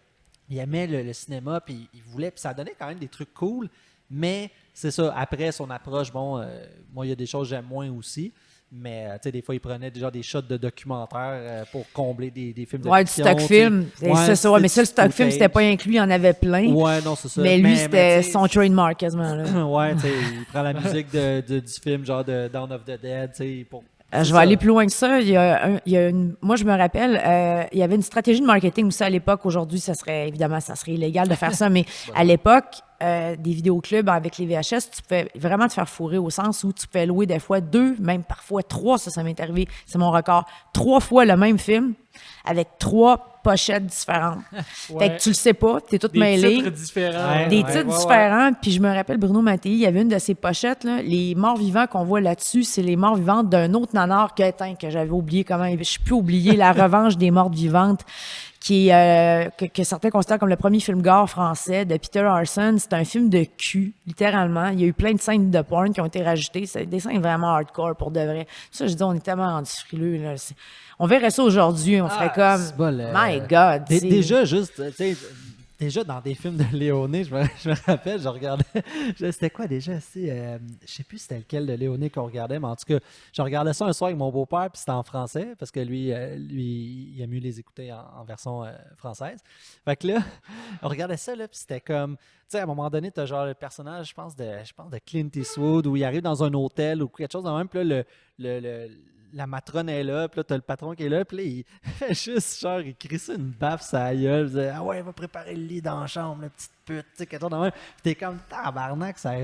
il aimait le cinéma, puis il voulait, puis ça donnait quand même des trucs cool, mais c'est ça, après son approche, bon, moi, il y a des choses que j'aime moins aussi, Mais tu sais, des fois, ils prenaient déjà des shots de documentaires pour combler des films de Ouais, du fiction. stock film. C'est ça, ouais, mais ça, le stock film, c'était pas inclus, il y en avait plein. Ouais, non, c'est ça. Mais lui, c'était son trademark quasiment. Là. Ouais, tu sais, il prend la musique du film, genre de Dawn of the Dead, tu sais, pour... Je vais aller plus loin que ça. Moi, je me rappelle, il y avait une stratégie de marketing aussi à l'époque. Aujourd'hui, ça serait illégal de faire ça, mais à l'époque, des vidéoclubs avec les VHS, tu pouvais vraiment te faire fourrer au sens où tu pouvais louer des fois 2, même parfois 3, ça m'est arrivé, c'est mon record, 3 fois le même film avec 3 pochettes différentes. Fait que tu le sais pas, t'es toute mêlée. Des titres différents. Des titres différents. Puis je me rappelle, Bruno Mattei, il y avait une de ces pochettes, là, les morts vivants qu'on voit là-dessus, c'est les morts vivantes d'un autre nanar que j'avais oublié comment, je peux oublier, La revanche des mortes vivantes, que certains considèrent comme le premier film gore français de Peter Harson. C'est un film de cul, littéralement. Il y a eu plein de scènes de porn qui ont été rajoutées. C'est des scènes vraiment hardcore, pour de vrai. Ça, je dis, on est tellement rendus frileux, là. On verrait ça aujourd'hui, on ferait comme My God. Déjà, juste, tu sais, déjà dans des films de Léoné, je me rappelle, je regardais, c'était quoi déjà? Je sais plus c'était lequel de Léoné qu'on regardait, mais en tout cas, je regardais ça un soir avec mon beau-père, puis c'était en français, parce que lui, il aime mieux les écouter en version française. Fait que là, on regardait ça, là, puis c'était comme, tu sais, à un moment donné, t'as genre le personnage, je pense de Clint Eastwood, où il arrive dans un hôtel ou quelque chose de même, puis là, la matrone est là, puis là, t'as le patron qui est là, puis là, il fait juste, genre, il crie ça une baffe sur la gueule, il dit, ah ouais, il va préparer le lit dans la chambre, la petite pute, tu sais, quelque chose de même. Puis t'es comme, tabarnak, ça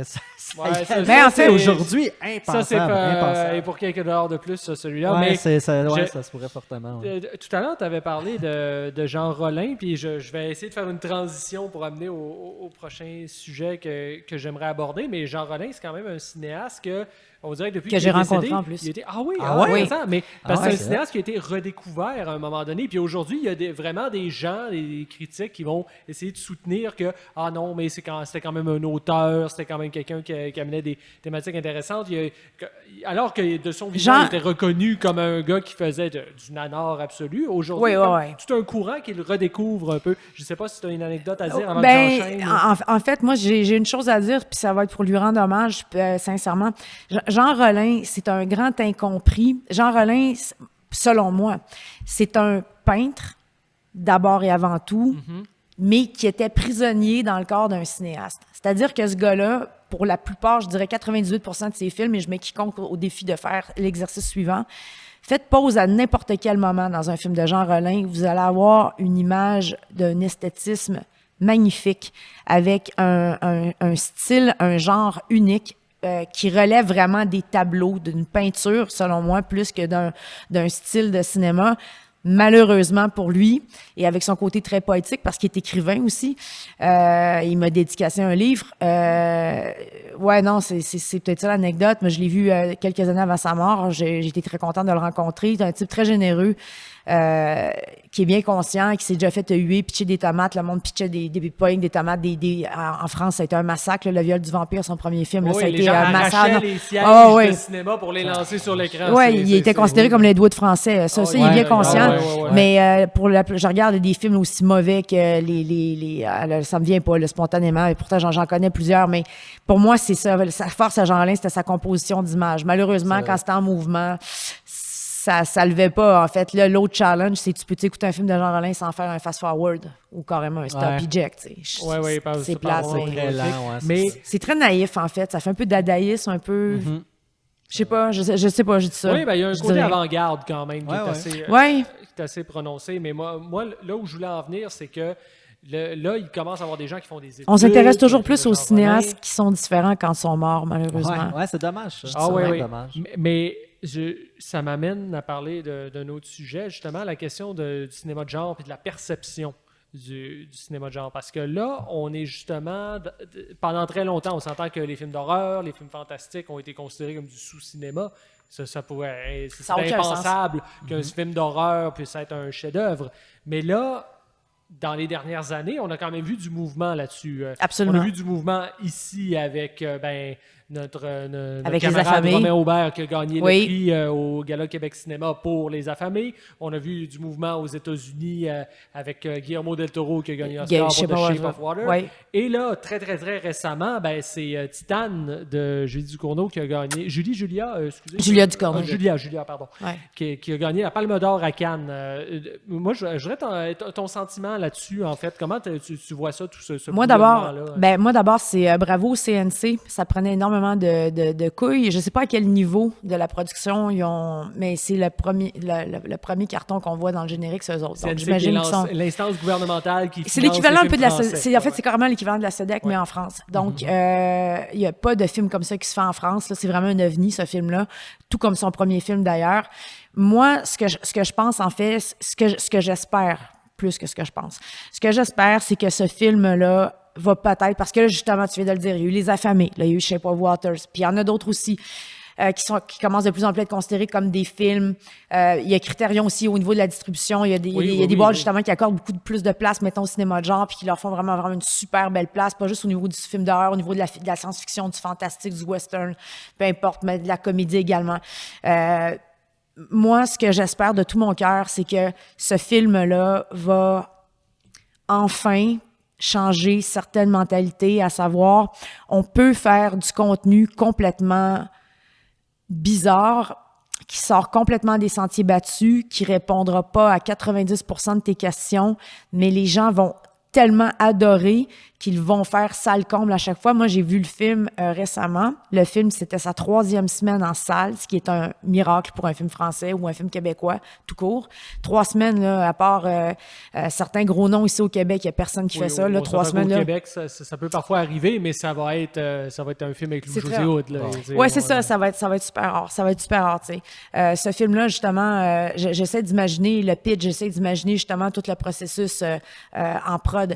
mais en fait, aujourd'hui, impensable. Ça, c'est impensable. Et pour quelques dollars de plus, celui-là. Ouais, mais ça se pourrait fortement. Ouais. Tout à l'heure, tu avais parlé de Jean Rollin, puis je vais essayer de faire une transition pour amener au prochain sujet que j'aimerais aborder, mais Jean Rollin, c'est quand même un cinéaste on dirait que depuis que j'ai rencontré décédé, en plus. Il était, oui. Mais ouais, parce que c'est un cinéaste qui a été redécouvert à un moment donné. Puis aujourd'hui, il y a vraiment des gens, des critiques qui vont essayer de soutenir que non, mais c'était quand même un auteur, c'était quand même quelqu'un qui amenait des thématiques intéressantes. Alors que de son vivant, il était reconnu comme un gars qui faisait du nanar absolu. Aujourd'hui, tout un courant qui le redécouvre un peu. Je ne sais pas si tu as une anecdote à dire avant que j'enchaîne. En fait, moi, j'ai une chose à dire, puis ça va être pour lui rendre hommage, sincèrement. Jean Rollin, c'est un grand incompris. Jean Rollin, selon moi, c'est un peintre, d'abord et avant tout, mais qui était prisonnier dans le corps d'un cinéaste. C'est-à-dire que ce gars-là, pour la plupart, je dirais 98% de ses films, et je mets quiconque au défi de faire l'exercice suivant, faites pause à n'importe quel moment dans un film de Jean Rollin, vous allez avoir une image d'un esthétisme magnifique, avec un style, un genre unique, qui relève vraiment des tableaux, d'une peinture, selon moi, plus que d'un style de cinéma. Malheureusement pour lui, et avec son côté très poétique, parce qu'il est écrivain aussi, il m'a dédicacé un livre. C'est peut-être ça l'anecdote, mais je l'ai vu quelques années avant sa mort. J'ai été très contente de le rencontrer. C'est un type très généreux, qui est bien conscient, qui s'est déjà fait huer, pitcher des tomates. Le monde pitchait des poignes, des tomates. En France, ça a été un massacre. Le viol du vampire, son premier film. Ça a été un massacre. Les sièges de cinéma pour les lancer sur l'écran. Oui, il était considéré comme l'Edward français. Ça, il est bien conscient. Mais je regarde des films aussi mauvais que ça me vient pas spontanément. Et pourtant, j'en connais plusieurs. Mais pour moi, c'est ça. Sa force à Jean Rollin, c'était sa composition d'image. Malheureusement, quand c'était en mouvement, ça levait pas. En fait, là, l'autre challenge, c'est que tu peux écouter un film de Jean Rollin sans faire un fast-forward ou carrément un stop-eject. C'est plate. Mais c'est très naïf, en fait. Ça fait un peu dadaïsme, un peu... Je sais pas, je sais pas, je dis ça. Oui, il y a un côté avant-garde quand même qui est assez prononcé. Mais moi, là où je voulais en venir, c'est que là, il commence à avoir des gens qui font des études. On s'intéresse toujours plus aux cinéastes qui sont différents quand ils sont morts, malheureusement. Ouais, c'est dommage. Dommage. Mais ça m'amène à parler d'un autre sujet, justement, la question du cinéma de genre et de la perception du cinéma de genre. Parce que là, on est justement... Pendant très longtemps, on s'entend que les films d'horreur, les films fantastiques ont été considérés comme du sous-cinéma. Ça pourrait... C'est impensable qu'un film d'horreur puisse être un chef-d'œuvre. Mais là, dans les dernières années, on a quand même vu du mouvement là-dessus. Absolument. On a vu du mouvement ici avec notre Avec les camarade affamés. Romain Aubert qui a gagné Oui. le prix au Gala Québec Cinéma pour Les Affamés. On a vu du mouvement aux États-Unis avec Guillermo del Toro qui a gagné un Oscar pour The Shape of Water. Oui. Et là, très, très, très récemment, c'est Titane de Julie Ducournau qui a gagné. Julia Ducournau. Julia, pardon. Ouais. Qui a gagné la Palme d'Or à Cannes. Moi, je voudrais ton sentiment là-dessus, en fait. Comment tu vois ça, tout ce Moi d'abord, c'est bravo au CNC. Ça prenait énormément de couilles. Je ne sais pas à quel niveau de la production ils ont, mais c'est le premier carton qu'on voit dans le générique, c'est eux autres. Donc, j'imagine qu'ils sont... l'instance gouvernementale qui C'est finance l'équivalent les un peu de films la... français. En fait, c'est carrément l'équivalent de la SEDEC, mais en France. Donc, il n'y a pas de film comme ça qui se fait en France. Là, c'est vraiment un ovni, ce film-là. Tout comme son premier film, d'ailleurs. Moi, ce que je pense, en fait, ce que j'espère, plus que ce que je pense, ce que j'espère, c'est que ce film-là va peut-être, parce que là, justement, tu viens de le dire, il y a eu Les Affamés, là, il y a eu Shape of Waters, puis il y en a d'autres aussi qui commencent de plus en plus à être considérés comme des films. Il y a Criterion aussi au niveau de la distribution. Il y a des boîtes, justement, qui accordent beaucoup plus de place, mettons, au cinéma de genre, puis qui leur font vraiment, vraiment une super belle place, pas juste au niveau du film d'horreur, au niveau de la science-fiction, du fantastique, du western, peu importe, mais de la comédie également. Moi, ce que j'espère de tout mon cœur, c'est que ce film-là va enfin changer certaines mentalités, à savoir, on peut faire du contenu complètement bizarre, qui sort complètement des sentiers battus, qui répondra pas à 90% de tes questions, mais les gens vont tellement adorer qu'ils vont faire salle comble à chaque fois. Moi, j'ai vu le film récemment. Le film, c'était sa 3e semaine en salle, ce qui est un miracle pour un film français ou un film québécois, tout court. 3 semaines, là, à part certains gros noms ici au Québec, il n'y a personne qui fait ça. Là, 3 semaines. Au Québec, ça peut parfois arriver, mais ça va être un film avec Louis-José Hood. Oui, c'est ça. Ça va être super rare. Ça va être super rare, tu sais. Ce film-là, justement, j'essaie d'imaginer le pitch, j'essaie d'imaginer justement tout le processus en prod.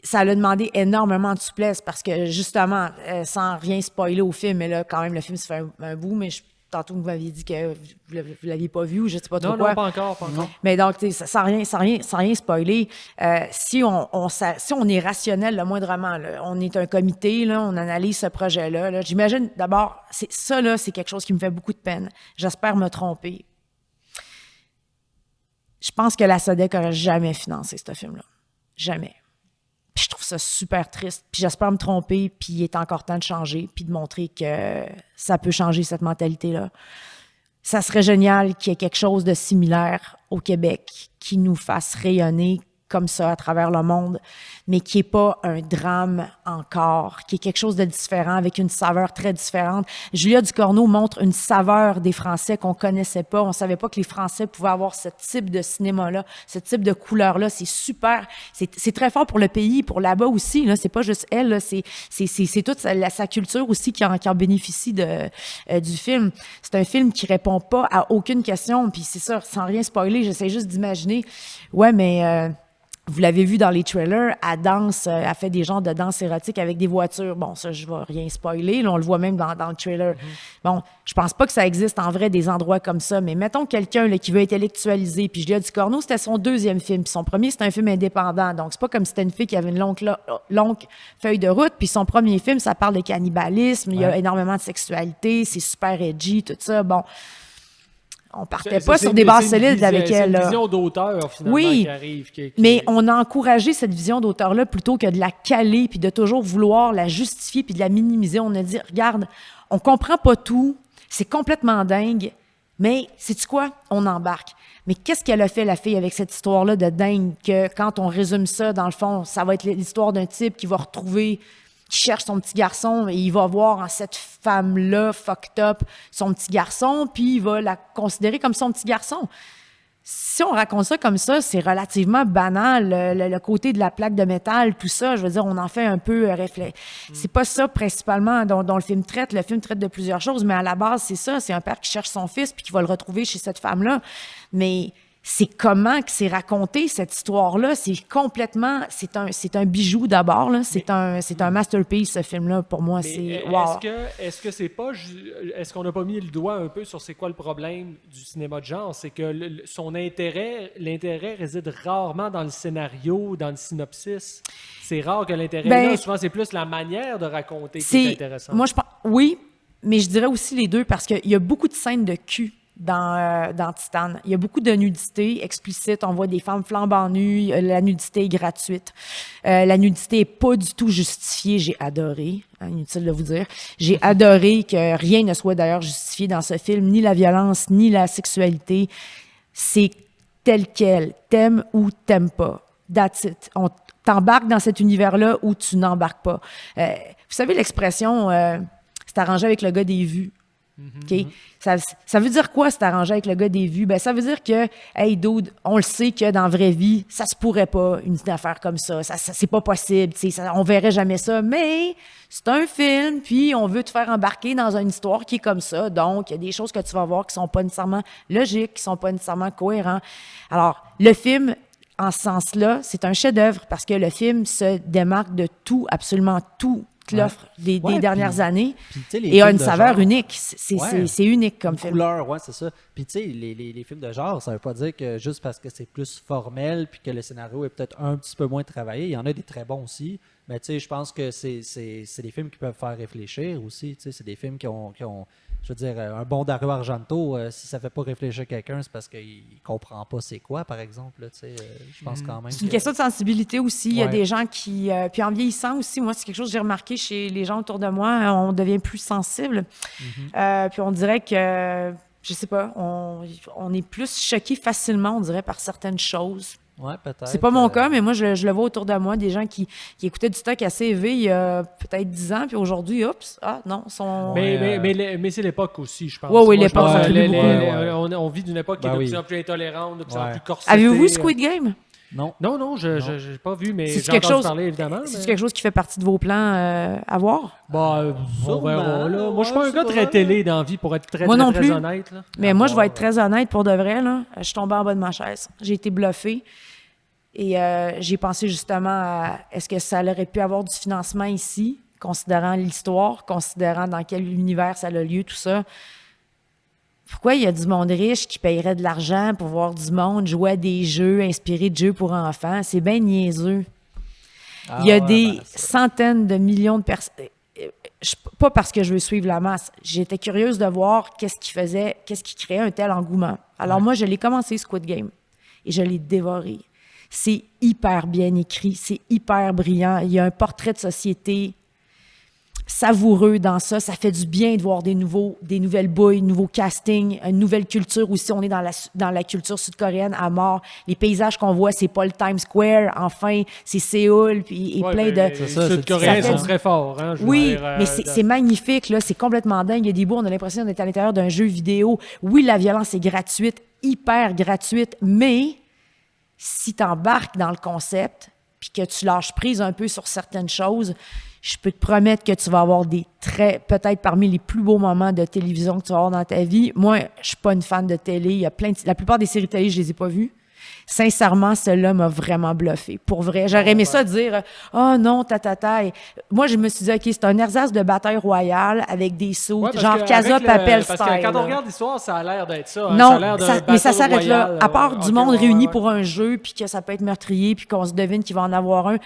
Ça a demandé énormément de souplesse parce que, justement, sans rien spoiler au film, mais là, quand même, le film se fait un bout, mais tantôt, vous m'aviez dit que vous ne l'aviez pas vu ou je ne sais pas trop quoi. Non, pas encore. Mais donc, sans rien spoiler, si on est rationnel, le moindrement, là, on est un comité, là, on analyse ce projet-là, là, j'imagine, d'abord, ça, là, c'est quelque chose qui me fait beaucoup de peine. J'espère me tromper. Je pense que la SODEC n'aurait jamais financé ce film-là. Jamais. Puis je trouve ça super triste. Puis j'espère me tromper, puis il est encore temps de changer, puis de montrer que ça peut changer cette mentalité-là. Ça serait génial qu'il y ait quelque chose de similaire au Québec qui nous fasse rayonner comme ça à travers le monde, mais qui n'est pas un drame encore, qui est quelque chose de différent, avec une saveur très différente. Julia Ducournau montre une saveur des Français qu'on connaissait pas. On ne savait pas que les Français pouvaient avoir ce type de cinéma-là, ce type de couleur-là. C'est super. C'est très fort pour le pays, pour là-bas aussi. Là. C'est pas juste elle. Là. C'est toute sa culture aussi qui en bénéficie du film. C'est un film qui répond pas à aucune question. Puis c'est ça, sans rien spoiler, j'essaie juste d'imaginer. Ouais, mais... vous l'avez vu dans les trailers, elle fait des genres de danse érotique avec des voitures. Bon, ça, je ne vais rien spoiler. Là, on le voit même dans le trailer. Bon, je pense pas que ça existe en vrai des endroits comme ça, mais mettons quelqu'un là, qui veut intellectualiser. Puis Julia Ducournau, c'était son 2e film. Puis son premier, c'était un film indépendant. Donc, c'est pas comme si c'était une fille qui avait une longue feuille de route. Puis son premier film, ça parle de cannibalisme. Il y a énormément de sexualité. C'est super edgy, tout ça. Bon... On partait pas sur des bases solides avec elle. C'est une vision d'auteur, finalement, qui arrive. Mais on a encouragé cette vision d'auteur-là plutôt que de la caler puis de toujours vouloir la justifier puis de la minimiser. On a dit, regarde, on comprend pas tout, c'est complètement dingue, mais sais-tu quoi? On embarque. Mais qu'est-ce qu'elle a fait, la fille, avec cette histoire-là de dingue, que quand on résume ça, dans le fond, ça va être l'histoire d'un type qui va retrouver... qui cherche son petit garçon et il va voir en cette femme-là, fucked up, son petit garçon, puis il va la considérer comme son petit garçon. Si on raconte ça comme ça, c'est relativement banal, le côté de la plaque de métal, tout ça, je veux dire, on en fait un peu réfléchir. C'est pas ça, principalement, dont le film traite. Le film traite de plusieurs choses, mais à la base, c'est ça, c'est un père qui cherche son fils puis qui va le retrouver chez cette femme-là. Mais... c'est comment que c'est raconté, cette histoire-là. C'est complètement... C'est un bijou, d'abord. Là. C'est un masterpiece, ce film-là. Pour moi, c'est... Wow! Est-ce que c'est pas... Est-ce qu'on n'a pas mis le doigt un peu sur c'est quoi le problème du cinéma de genre? C'est que l'intérêt réside rarement dans le scénario, dans le synopsis. C'est rare que l'intérêt est là. Souvent, c'est plus la manière de raconter qui est intéressante. Moi, oui, Mais je dirais aussi les deux parce qu'il y a beaucoup de scènes de cul dans Titane. Il y a beaucoup de nudité explicite. On voit des femmes flambant nues. La nudité est gratuite. La nudité n'est pas du tout justifiée. J'ai adoré. Inutile de vous dire. J'ai adoré que rien ne soit d'ailleurs justifié dans ce film, ni la violence, ni la sexualité. C'est tel quel. T'aimes ou t'aimes pas. That's it. On t'embarque dans cet univers-là ou tu n'embarques pas. Vous savez l'expression c'est arrangé avec le gars des vues. OK? Ça veut dire quoi, c'est arrangé avec le gars des vues? Ben, ça veut dire que, hey, dude, on le sait que dans la vraie vie, ça se pourrait pas, une affaire comme ça. Ça c'est pas possible. On verrait jamais ça. Mais c'est un film, puis on veut te faire embarquer dans une histoire qui est comme ça. Donc, il y a des choses que tu vas voir qui sont pas nécessairement logiques, qui sont pas nécessairement cohérentes. Alors, le film, en ce sens-là, c'est un chef-d'œuvre parce que le film se démarque de tout, absolument tout, l'offre des dernières années et a une saveur unique. C'est unique comme film. Couleur, ouais, c'est ça. Puis tu sais, les films de genre, ça veut pas dire que juste parce que c'est plus formel puis que le scénario est peut-être un petit peu moins travaillé, il y en a des très bons aussi, mais tu sais, je pense que c'est des films qui peuvent faire réfléchir aussi, tu sais, c'est des films qui ont je veux dire, un bon Dario Argento, si ça fait pas réfléchir quelqu'un, c'est parce qu'il comprend pas c'est quoi, par exemple. Là, je pense quand même. C'est une question de sensibilité aussi. Il y a des gens qui... puis en vieillissant aussi, moi, c'est quelque chose que j'ai remarqué chez les gens autour de moi. On devient plus sensible. Puis on dirait que, je sais pas, on est plus choqué facilement, on dirait, par certaines choses. Ouais, peut-être. C'est pas mon cas, mais moi, je le vois autour de moi, des gens qui écoutaient du stock assez élevé il y a peut-être 10 ans, puis aujourd'hui, oups, non, sont... Mais c'est l'époque aussi, je pense. Oui, l'époque, ça fait on vit d'une époque qui est de plus en plus intolérante, de plus en plus corsetée. Avez-vous vu Squid Game? Non. Non, je n'ai pas vu, mais j'ai entendu parler, évidemment. C'est quelque chose qui fait partie de vos plans à voir? On verra, là. Moi, je suis pas un gars très télé dans la vie, pour être très honnête. Là. Mais moi, je vais être très honnête, pour de vrai. Là, je suis tombée en bas de ma chaise. J'ai été bluffée. Et j'ai pensé justement à est-ce que ça aurait pu avoir du financement ici, considérant l'histoire, considérant dans quel univers ça a lieu, tout ça. Pourquoi il y a du monde riche qui paierait de l'argent pour voir du monde jouer à des jeux inspirés de jeux pour enfants? C'est bien niaiseux. Il y a des centaines de millions de personnes. Pas parce que je veux suivre la masse. J'étais curieuse de voir qu'est-ce qui créait un tel engouement. Alors moi, je l'ai commencé, Squid Game, et je l'ai dévoré. C'est hyper bien écrit, c'est hyper brillant. Il y a un portrait de société savoureux dans ça. Ça fait du bien de voir des nouvelles bouilles, nouveaux castings, une nouvelle culture aussi. On est dans la culture sud-coréenne à mort. Les paysages qu'on voit, c'est pas le Times Square, enfin, c'est Séoul, puis plein de... Les Sud-Coréens sont très forts. Hein, mais c'est magnifique, là. C'est complètement dingue. Il y a des bouts, on a l'impression d'être à l'intérieur d'un jeu vidéo. Oui, la violence est gratuite, hyper gratuite, mais si tu embarques dans le concept puis que tu lâches prise un peu sur certaines choses, je peux te promettre que tu vas avoir peut-être parmi les plus beaux moments de télévision que tu vas avoir dans ta vie. Moi, je suis pas une fan de télé. Il y a la plupart des séries télé, je les ai pas vues. Sincèrement, celle-là m'a vraiment bluffé. Pour vrai, j'aurais aimé ça dire « Oh non, Et moi, je me suis dit « OK, c'est un ersatz de bataille royale avec des sauts, genre Casa Papel style. » Parce que quand on regarde l'histoire, ça a l'air d'être ça. Non, mais ça s'arrête là. À part du monde réuni pour un jeu, puis que ça peut être meurtrier, puis qu'on se devine qu'il va en avoir un,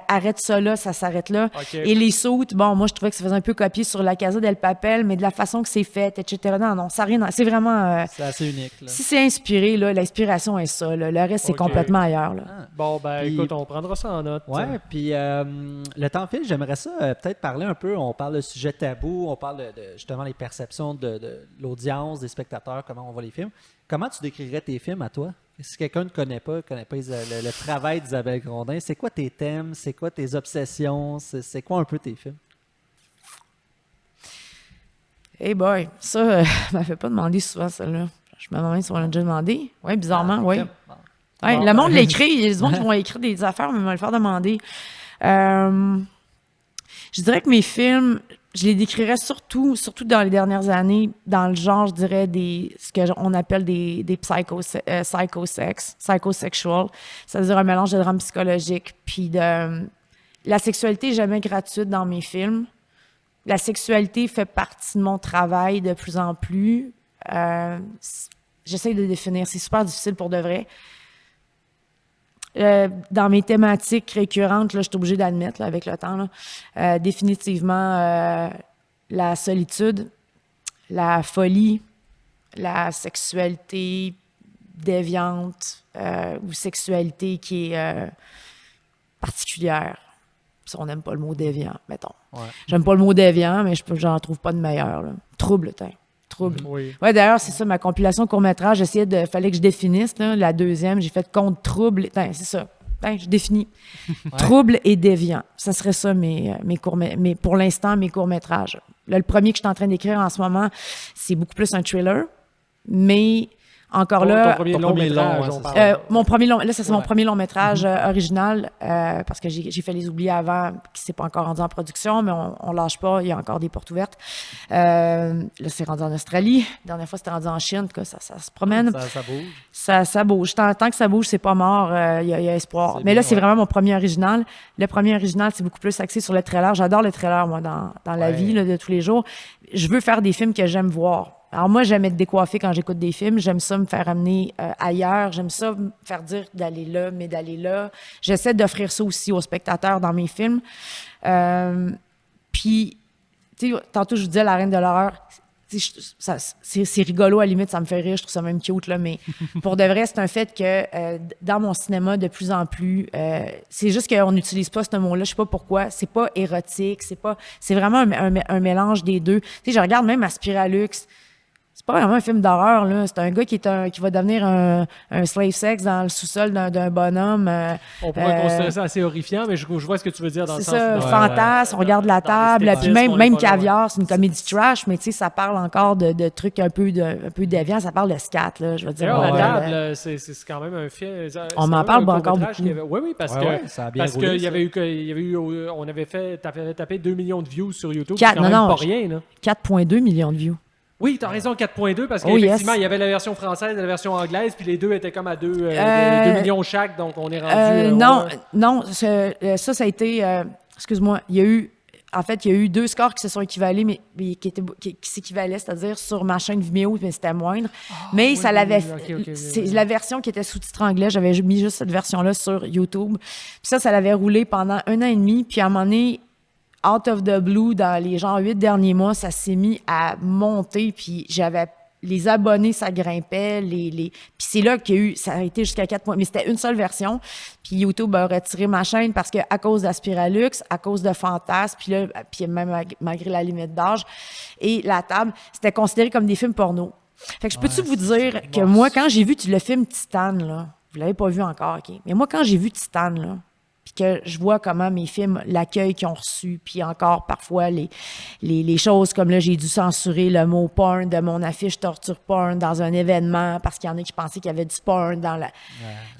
arrête ça là, ça s'arrête là. Et les sauts, bon, moi, je trouvais que ça faisait un peu copier sur la Casa del Papel, mais de la façon que c'est fait, etc. Non, ça n'a rien. C'est vraiment... c'est assez unique. Là. Si c'est inspiré, là, l'inspiration est ça. Là. Le reste, c'est complètement ailleurs. Là. Bon, écoute, on prendra ça en note. Ouais, puis le temps file, j'aimerais ça peut-être parler un peu, on parle de sujets tabous, on parle de justement les perceptions de l'audience, des spectateurs, comment on voit les films. Comment tu décrirais tes films à toi? Si quelqu'un ne connaît pas le travail d'Isabelle Grondin, c'est quoi tes thèmes, c'est quoi tes obsessions, c'est quoi un peu tes films? Hey boy, ça, je ne m'avais pas demandé souvent, celle-là. Je me demandais si on l'a déjà demandé. Oui, bizarrement, oui. Ouais, le monde l'écrit. Il y a des gens qui vont écrire des affaires, mais ils vont le faire demander. Je dirais que mes films, je les décrirais surtout dans les dernières années, dans le genre, je dirais, ce qu'on appelle des psychosexual, c'est-à-dire un mélange de drame psychologique. Puis la sexualité n'est jamais gratuite dans mes films. La sexualité fait partie de mon travail de plus en plus. J'essaie de définir. C'est super difficile pour de vrai. Dans mes thématiques récurrentes, là, je suis obligée d'admettre là, avec le temps, là, définitivement la solitude, la folie, la sexualité déviante ou sexualité qui est particulière. Si on n'aime pas le mot déviant, mettons. Ouais. J'aime pas le mot déviant, mais j'en trouve pas de meilleur. Là. Trouble, trouble. Oui. Ouais, d'ailleurs, c'est ça, ma compilation court-métrage, fallait que je définisse, là, la deuxième, j'ai fait contre trouble. C'est ça. Je définis. Ouais. Trouble et déviant. Ça serait ça, pour l'instant, mes courts-métrages. Là, le premier que je suis en train d'écrire en ce moment, c'est beaucoup plus un thriller, mais encore là... Ton premier long métrage, on parle. Mon premier long... Là, ça, c'est mon Ouais. premier long métrage original, parce que j'ai fait Les Oubliés avant, qui s'est pas encore rendu en production, mais on lâche pas, il y a encore des portes ouvertes. Là, c'est rendu en Australie. La dernière fois, c'était rendu en Chine. En tout cas, ça se promène. Ça bouge. Ça bouge. Tant que ça bouge, c'est pas mort. Il y a espoir. C'est Mais là, bien, c'est ouais. vraiment mon premier original. Le premier original, c'est beaucoup plus axé sur le trailer. J'adore le trailer, moi, dans la Ouais. vie là, de tous les jours. Je veux faire des films que j'aime voir. Alors moi, j'aime être décoiffée quand j'écoute des films. J'aime ça me faire amener ailleurs. J'aime ça me faire dire d'aller là, mais d'aller là. J'essaie d'offrir ça aussi aux spectateurs dans mes films. Puis, tu sais, tantôt, je vous disais La Reine de l'horreur. C'est rigolo, à la limite, ça me fait rire, je trouve ça même cute, là, mais pour de vrai, c'est un fait que dans mon cinéma, de plus en plus, c'est juste qu'on n'utilise pas ce mot-là, je sais pas pourquoi, c'est pas érotique, c'est vraiment un mélange des deux. Tu sais, je regarde même Aspiralux, c'est pas vraiment un film d'horreur, là. C'est un gars qui va devenir un slave sex dans le sous-sol d'un bonhomme. On pourrait considérer ça assez horrifiant, mais je vois ce que tu veux dire dans le C'est sens... ça, de- fantasme, on regarde la table, puis l'esthétisme, on est même pas là, Caviar, c'est une comédie trash, mais tu sais, ça parle encore de trucs un peu déviants, ça parle de scat, là, je veux dire. D'ailleurs, La bon, Table, c'est quand même un film... On m'en parle encore beaucoup. Oui, parce Ouais, que... ouais, ça a bien Parce roulé, qu'il y ça. avait eu, on avait fait, t'avais tapé 2 millions de views sur YouTube, Quatre- c'est quand même non, pas je- rien, là. 4,2 millions de views. Oui, t'as raison, 4.2, parce Oh, qu'effectivement, yes. il y avait la version française et la version anglaise, puis les deux étaient comme à 2 millions chaque, donc on est rendu... Non, ça a été... excuse-moi, il y a eu 2 scores qui se sont équivalés, mais qui s'équivalaient, c'est-à-dire sur ma chaîne Vimeo, mais c'était moindre. Mais ça l'avait... C'est la version qui était sous-titre anglais. J'avais mis juste cette version-là sur YouTube. Puis ça l'avait roulé pendant 1 an et demi. Puis à un moment donné, out of the blue, dans les 8 derniers mois, ça s'est mis à monter. Puis j'avais... Les abonnés, ça grimpait. Puis c'est là qu'il y a eu... Ça a été jusqu'à 4 points. Mais c'était une seule version. Puis YouTube a retiré ma chaîne parce qu'à cause d'Aspiralux, à cause de Fantasme, puis même malgré la limite d'âge, et La Table, c'était considéré comme des films porno. Fait que je peux-tu vous dire que moi, quand j'ai vu le film Titan, là, vous l'avez pas vu encore, OK? Mais moi, quand j'ai vu Titan, là, puis que je vois comment mes films, l'accueil qu'ils ont reçu, puis encore parfois les choses comme là, j'ai dû censurer le mot porn de mon affiche torture porn dans un événement parce qu'il y en a qui pensaient qu'il y avait du porn dans la...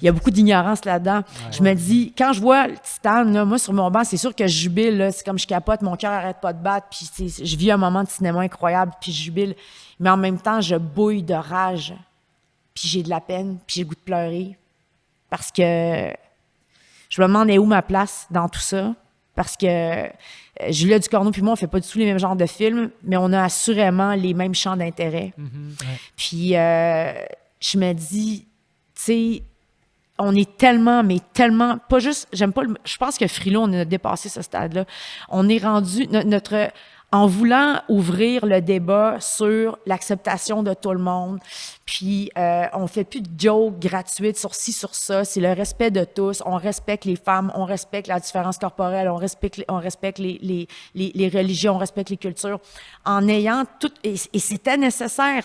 Il y a beaucoup d'ignorance là-dedans. Je me dis, quand je vois le Titan, là, moi, sur mon banc, c'est sûr que je jubile, là, c'est comme je capote, mon cœur arrête pas de battre, puis je vis un moment de cinéma incroyable, puis je jubile. Mais en même temps, je bouille de rage, puis j'ai de la peine, puis j'ai le goût de pleurer, parce que... Je me demande où ma place dans tout ça, parce que Julia Ducorneau puis moi, on fait pas du tout les mêmes genres de films, mais on a assurément les mêmes champs d'intérêt. Puis je me dis, tu sais, on est tellement, mais tellement, pas juste, je pense que Frilo, on a dépassé ce stade-là. On est rendu, en voulant ouvrir le débat sur l'acceptation de tout le monde, puis on fait plus de jokes gratuites sur ci, sur ça, c'est le respect de tous, on respecte les femmes, on respecte la différence corporelle, on respecte les religions, on respecte les cultures, en ayant tout, et c'était nécessaire,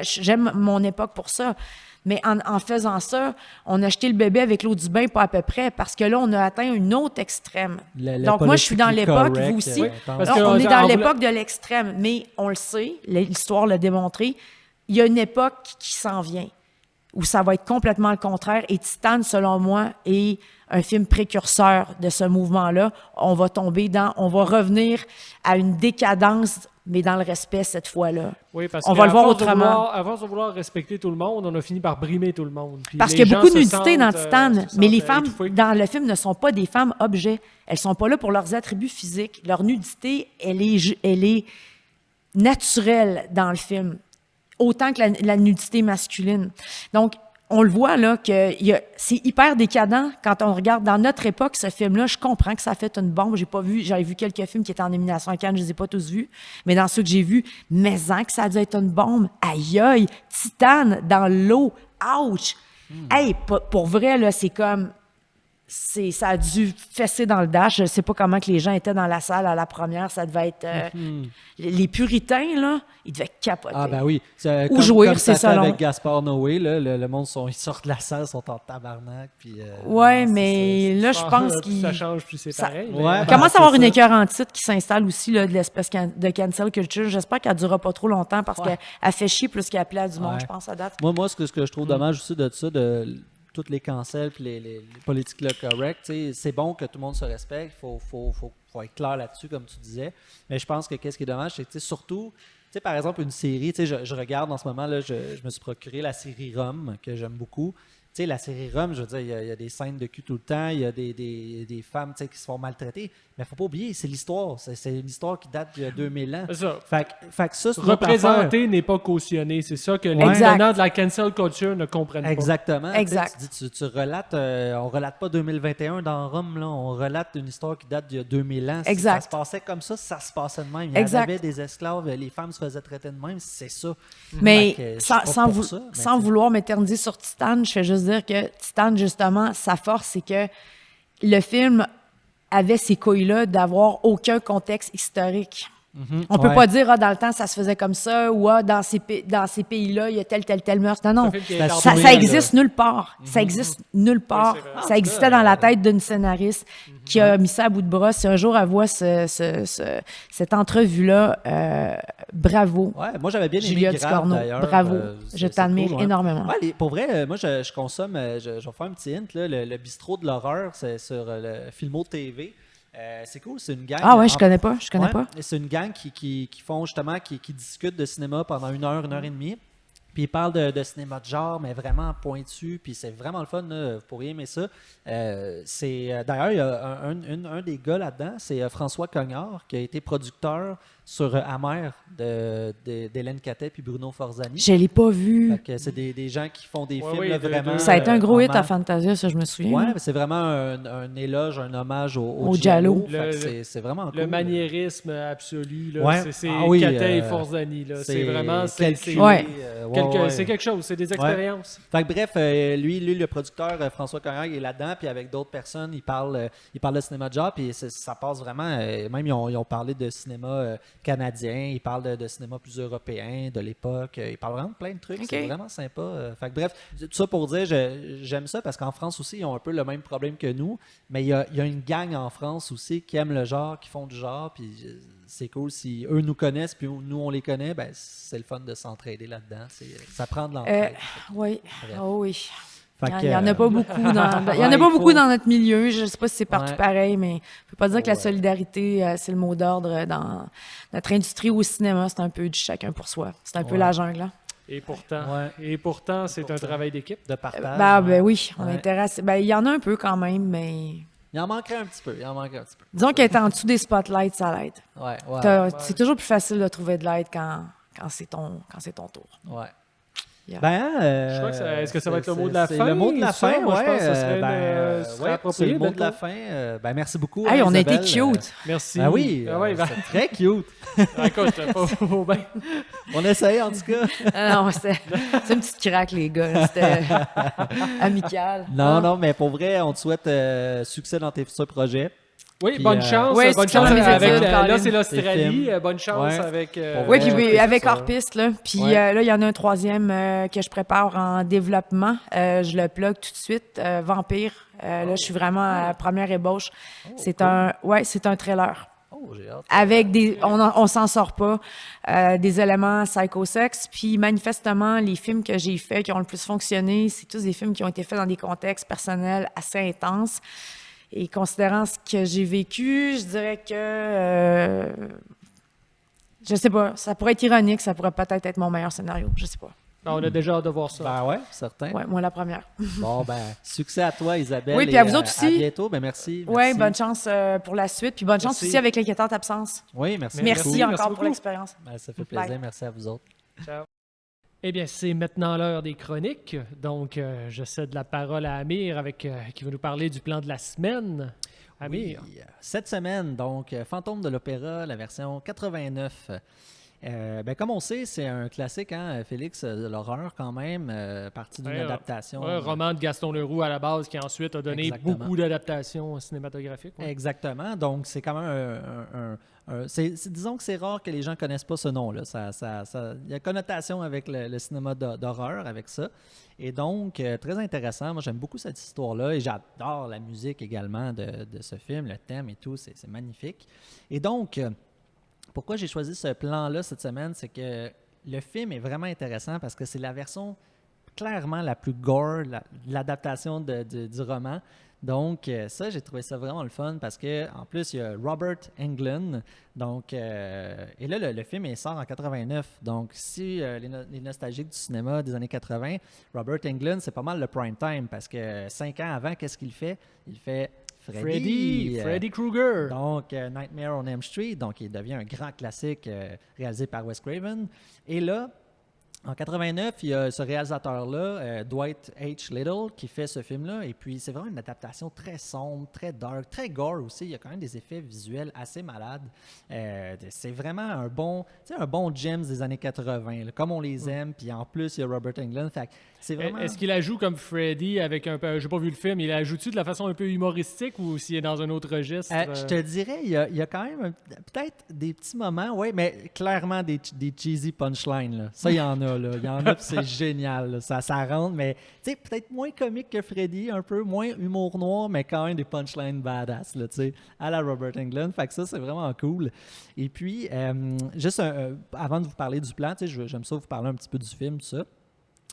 j'aime mon époque pour ça. Mais en faisant ça, on a jeté le bébé avec l'eau du bain, pas à peu près, parce que là, on a atteint une autre extrême. Donc, moi, je suis dans l'époque, vous aussi. parce Non, que on est en dans voulant- l'époque de l'extrême, mais on le sait, l'histoire l'a démontré, il y a une époque qui s'en vient, où ça va être complètement le contraire. Et Titan, selon moi, est un film précurseur de ce mouvement-là. On va revenir à une décadence, mais dans le respect cette fois-là. Oui, parce On que va le à voir force de autrement. à force de vouloir respecter tout le monde, on a fini par brimer tout le monde. Puis Parce les qu'il y a gens beaucoup de se nudité dans sentent, Titan, se mais les sentent femmes étouffées. dans le film ne sont pas des femmes objets. Elles sont pas là pour leurs attributs physiques. Leur nudité, elle est naturelle dans le film, autant que la nudité masculine. Donc, on le voit, là, que c'est hyper décadent. Quand on regarde dans notre époque, ce film-là, je comprends que ça a fait une bombe. J'avais vu quelques films qui étaient en nomination à Cannes, je les ai pas tous vus. Mais dans ceux que j'ai vus, mais-en que ça a dû être une bombe. Aïe, aïe, Titane dans l'eau. Ouch! Hey, pour vrai, là, c'est comme... ça a dû fesser dans le dash. Je ne sais pas comment que les gens étaient dans la salle à la première. Ça devait être... les puritains, là, ils devaient capoter. Ah ben oui. Ou jouir, c'est ça. selon. Avec Gaspard Noé, là, le monde, ils sortent de la salle, sont en tabarnak. Puis, ouais, mais là, je pense que ça change, puis c'est pareil. Il commence à avoir une écœur en titre qui s'installe aussi, là, de l'espèce de cancel culture. J'espère qu'elle ne durera pas trop longtemps parce qu'elle fait chier plus qu'elle plaît à du monde, je pense, à date. Moi, ce que je trouve dommage aussi de ça, de toutes les cancels puis les politiques correctes, c'est bon que tout le monde se respecte. Il faut être clair là-dessus, comme tu disais. Mais je pense que qu'est-ce qui est dommage, c'est que surtout, par exemple, une série, je regarde en ce moment, là, je me suis procuré la série Rome, que j'aime beaucoup. Tu sais, la série Rome, je veux dire, il y a des scènes de cul tout le temps, il y a des femmes qui se font maltraiter, mais il ne faut pas oublier, c'est l'histoire. C'est une histoire qui date d'il y a 2000 ans. C'est ça. Fait que ça, c'est représenter n'est pas cautionné. C'est ça que les tenants de la cancel culture ne comprennent pas. Exactement. Exact. Tu relates, on relate pas 2021 dans Rome, là, on relate une histoire qui date d'il y a 2000 ans. Exact. Ça se passait comme ça se passait de même. Il y avait des esclaves, les femmes se faisaient traiter de même, c'est ça. Mais sans vouloir m'éterniser sur Titane, je fais juste dire que Titane, justement, sa force, c'est que le film avait ces couilles-là d'avoir aucun contexte historique. On peut pas dire, dans le temps, ça se faisait comme ça, ou dans ces pays-là, il y a tel meurtre. Non, ça existe nulle part. Ça existe nulle part. Ça existait dans la tête d'une scénariste qui a mis ça à bout de bras. Si un jour elle voit cette entrevue-là, bravo. Ouais, moi, j'avais bien aimé Julia Grave, Ducorneau, d'ailleurs. bravo. Je t'admire cool, énormément. Ouais, pour vrai, moi, je consomme, je vais faire un petit hint, là, le bistrot de l'horreur, c'est sur le Filmo TV. C'est cool, c'est une gang. Ah ouais, je connais pas. C'est une gang qui font justement, qui discutent de cinéma pendant 1 heure, 1 heure et demie. Puis ils parlent de cinéma de genre, mais vraiment pointu. Puis c'est vraiment le fun, là, vous pourriez aimer ça. D'ailleurs, il y a un des gars là-dedans, c'est François Cognard, qui a été producteur sur Amer d'Hélène Cattet puis Bruno Forzani. Je l'ai pas vu. C'est des gens qui font des films là, vraiment. Ça a été un gros hit à Fantasia, ça, je me souviens. Ouais, c'est vraiment un éloge, un hommage au Giallo. C'est vraiment cool. Le maniérisme absolu, là, ouais. c'est Cattet et Forzani. Là. C'est vraiment... C'est quelque chose, c'est des expériences. Ouais. Fait que bref, lui, le producteur François Cognard, il est là-dedans, puis avec d'autres personnes, il parle de cinéma de genre, puis ça passe vraiment. Même ils ont parlé de cinéma canadien, ils parlent de cinéma plus européen de l'époque, ils parlent vraiment de plein de trucs, c'est vraiment sympa. Fait que bref, tout ça pour dire, j'aime ça parce qu'en France aussi, ils ont un peu le même problème que nous, mais il y a une gang en France aussi qui aime le genre, qui font du genre, puis c'est cool. Si eux nous connaissent, puis nous on les connaît, ben c'est le fun de s'entraider là-dedans. Ça prend de l'entraide. Oui, oh oui. Il n'y en a pas beaucoup dans notre milieu. Je ne sais pas si c'est partout pareil, mais je ne peux pas dire que la solidarité, c'est le mot d'ordre dans notre industrie ou au cinéma. C'est un peu du chacun pour soi. C'est un peu la jungle. Là. Et pourtant, c'est un travail d'équipe. De partage. Ben oui, on est intéressé. Ben, il y en a un peu quand même, mais... Il en manquerait un petit peu. Disons qu'être en dessous des spotlights, ça l'aide. C'est toujours plus facile de trouver de l'aide quand c'est ton tour. Ouais. Yeah. Je crois que est-ce que ça va être le mot de la fin? C'est le mot de la fin, moi, je pense que ça serait c'est le mot de la fin. Merci beaucoup. Hey, on a été Isabelle. cute. Merci. Ben oui, c'est très cute. Écoute, faut bien. On essaye en tout cas. Non, c'est une petite craque, les gars. C'était amical. Non, mais pour vrai, on te souhaite succès dans tes futurs projets. Oui, bonne chance. Bonne chance avec là, c'est l'Australie. Bonne chance avec. Oui, puis avec Harpiste, là. Puis là, il y en a un troisième que je prépare en développement. Je le plug tout de suite. Vampire. Là, je suis vraiment à première ébauche. C'est un trailer. J'ai hâte. Avec on s'en sort pas, des éléments psychosex. Puis manifestement, les films que j'ai faits qui ont le plus fonctionné, c'est tous des films qui ont été faits dans des contextes personnels assez intenses. Et considérant ce que j'ai vécu, je dirais que je sais pas, ça pourrait être ironique, ça pourrait peut-être être mon meilleur scénario, je sais pas. On a déjà hâte de voir ça. Ben ouais, certain. Ouais, moi la première. Bon, succès à toi, Isabelle. Oui, puis à vous autres aussi. À bientôt. Merci. Oui, bonne chance pour la suite. Puis bonne chance aussi avec l'inquiétante absence. Oui, merci. Merci encore pour l'expérience. Ça fait plaisir. Bye. Merci à vous autres. Ciao. Eh bien, c'est maintenant l'heure des chroniques. Donc, je cède la parole à Amir qui va nous parler du plan de la semaine. Amir. Oui, cette semaine, donc, Fantôme de l'Opéra, la version 89. Comme on sait, c'est un classique, hein, Félix, de l'horreur quand même, partie d'une adaptation. Un roman de Gaston Leroux à la base qui ensuite a donné Exactement. beaucoup d'adaptations cinématographiques. Ouais. Exactement. Donc, c'est quand même disons que c'est rare que les gens ne connaissent pas ce nom-là. Il y a connotation avec le cinéma d'horreur, avec ça. Et donc, très intéressant. Moi, j'aime beaucoup cette histoire-là et j'adore la musique également de ce film, le thème et tout. C'est magnifique. Et donc, pourquoi j'ai choisi ce plan-là cette semaine, c'est que le film est vraiment intéressant parce que c'est la version clairement la plus gore, l'adaptation du roman. Donc, ça, j'ai trouvé ça vraiment le fun parce qu'en plus, il y a Robert Englund. Donc, et là, le film il sort en 89. Donc, si les nostalgiques du cinéma des années 80, Robert Englund, c'est pas mal le prime time parce que 5 ans avant, qu'est-ce qu'il fait? Il fait Freddy Krueger. Donc, Nightmare on Elm Street. Donc, il devient un grand classique réalisé par Wes Craven. Et là, en 89, il y a ce réalisateur-là, Dwight H. Little, qui fait ce film-là. Et puis, c'est vraiment une adaptation très sombre, très dark, très gore aussi. Il y a quand même des effets visuels assez malades. C'est vraiment un bon James des années 80, là, comme on les aime. Puis en plus, il y a Robert Englund. Fait que c'est vraiment... Est-ce qu'il la joue comme Freddy avec un peu... J'ai pas vu le film. Il la joue-tu de la façon un peu humoristique ou s'il est dans un autre registre? Je te dirais, il y a quand même peut-être des petits moments, oui, mais clairement des cheesy punchlines. Là. Ça, il y en a. Là. Il y en a, puis c'est génial. Là. Ça rentre, mais peut-être moins comique que Freddy, un peu moins humour noir, mais quand même des punchlines badass, là, à la Robert Englund. Fait que ça, c'est vraiment cool. Et puis, juste avant de vous parler du plan, j'aime ça vous parler un petit peu du film, tout ça.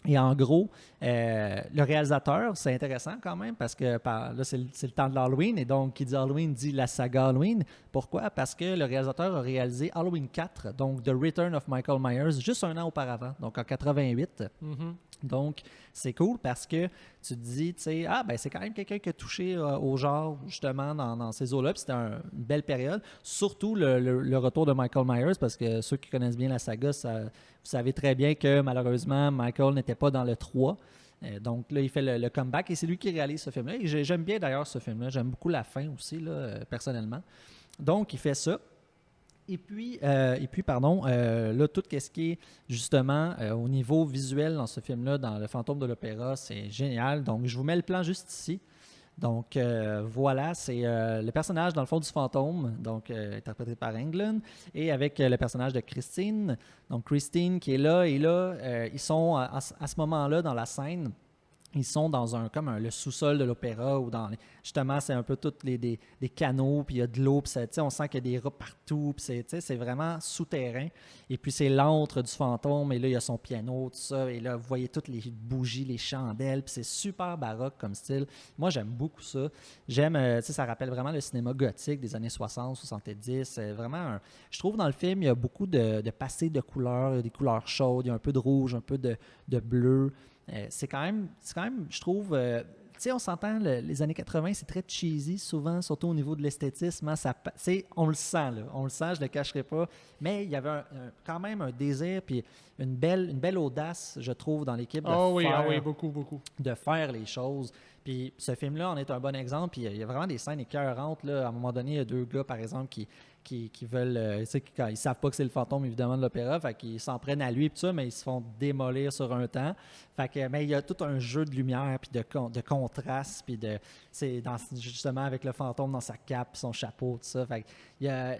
Et en gros, le réalisateur, c'est intéressant quand même parce que là, c'est le temps de l'Halloween et donc qui dit Halloween dit la saga Halloween. Pourquoi? Parce que le réalisateur a réalisé Halloween 4, donc The Return of Michael Myers, juste un an auparavant, donc en 88. Mm-hmm. Donc, c'est cool parce que tu te dis, c'est quand même quelqu'un qui a touché au genre, justement, dans ces eaux-là. Puis c'était une belle période. Surtout le retour de Michael Myers, parce que ceux qui connaissent bien la saga, vous savez très bien que, malheureusement, Michael n'était pas dans le 3. Donc là, il fait le comeback et c'est lui qui réalise ce film-là. Et j'aime bien, d'ailleurs, ce film-là. J'aime beaucoup la fin aussi, là, personnellement. Donc, il fait ça. Et puis, là, tout ce qui est justement au niveau visuel dans ce film-là, dans Le Fantôme de l'Opéra, c'est génial. Donc, je vous mets le plan juste ici. Donc, voilà, c'est le personnage, dans le fond, du fantôme, donc interprété par Englund, et avec le personnage de Christine. Donc, Christine qui est là, et là, ils sont à ce moment-là dans la scène. Ils sont dans le sous-sol de l'opéra où justement c'est un peu tous des canaux, puis il y a de l'eau, puis on sent qu'il y a des rats partout, puis c'est vraiment souterrain. Et puis c'est l'antre du fantôme, et là il y a son piano, tout ça, et là vous voyez toutes les bougies, les chandelles, puis c'est super baroque comme style. Moi j'aime beaucoup ça. J'aime, ça rappelle vraiment le cinéma gothique des années 60, 70. C'est vraiment je trouve dans le film il y a beaucoup de passé de couleurs, il y a des couleurs chaudes, il y a un peu de rouge, un peu de bleu. C'est quand même, je trouve, on s'entend, les années 80, c'est très cheesy, souvent, surtout au niveau de l'esthétisme. Hein, on le sent, là. On le sent, je ne le cacherai pas. Mais il y avait quand même un désir, puis une belle audace, je trouve, dans l'équipe beaucoup. De faire les choses. Puis ce film-là en est un bon exemple. Puis il y a vraiment des scènes écœurantes. Là. À un moment donné, il y a 2 gars, par exemple, qui veulent... ils savent pas que c'est le fantôme, évidemment, de l'opéra. Fait qu'ils s'en prennent à lui, et tout ça, mais ils se font démolir sur un temps. Fait que, mais il y a tout un jeu de lumière, puis de contraste, puis justement avec le fantôme dans sa cape, son chapeau, tout ça. Fait que,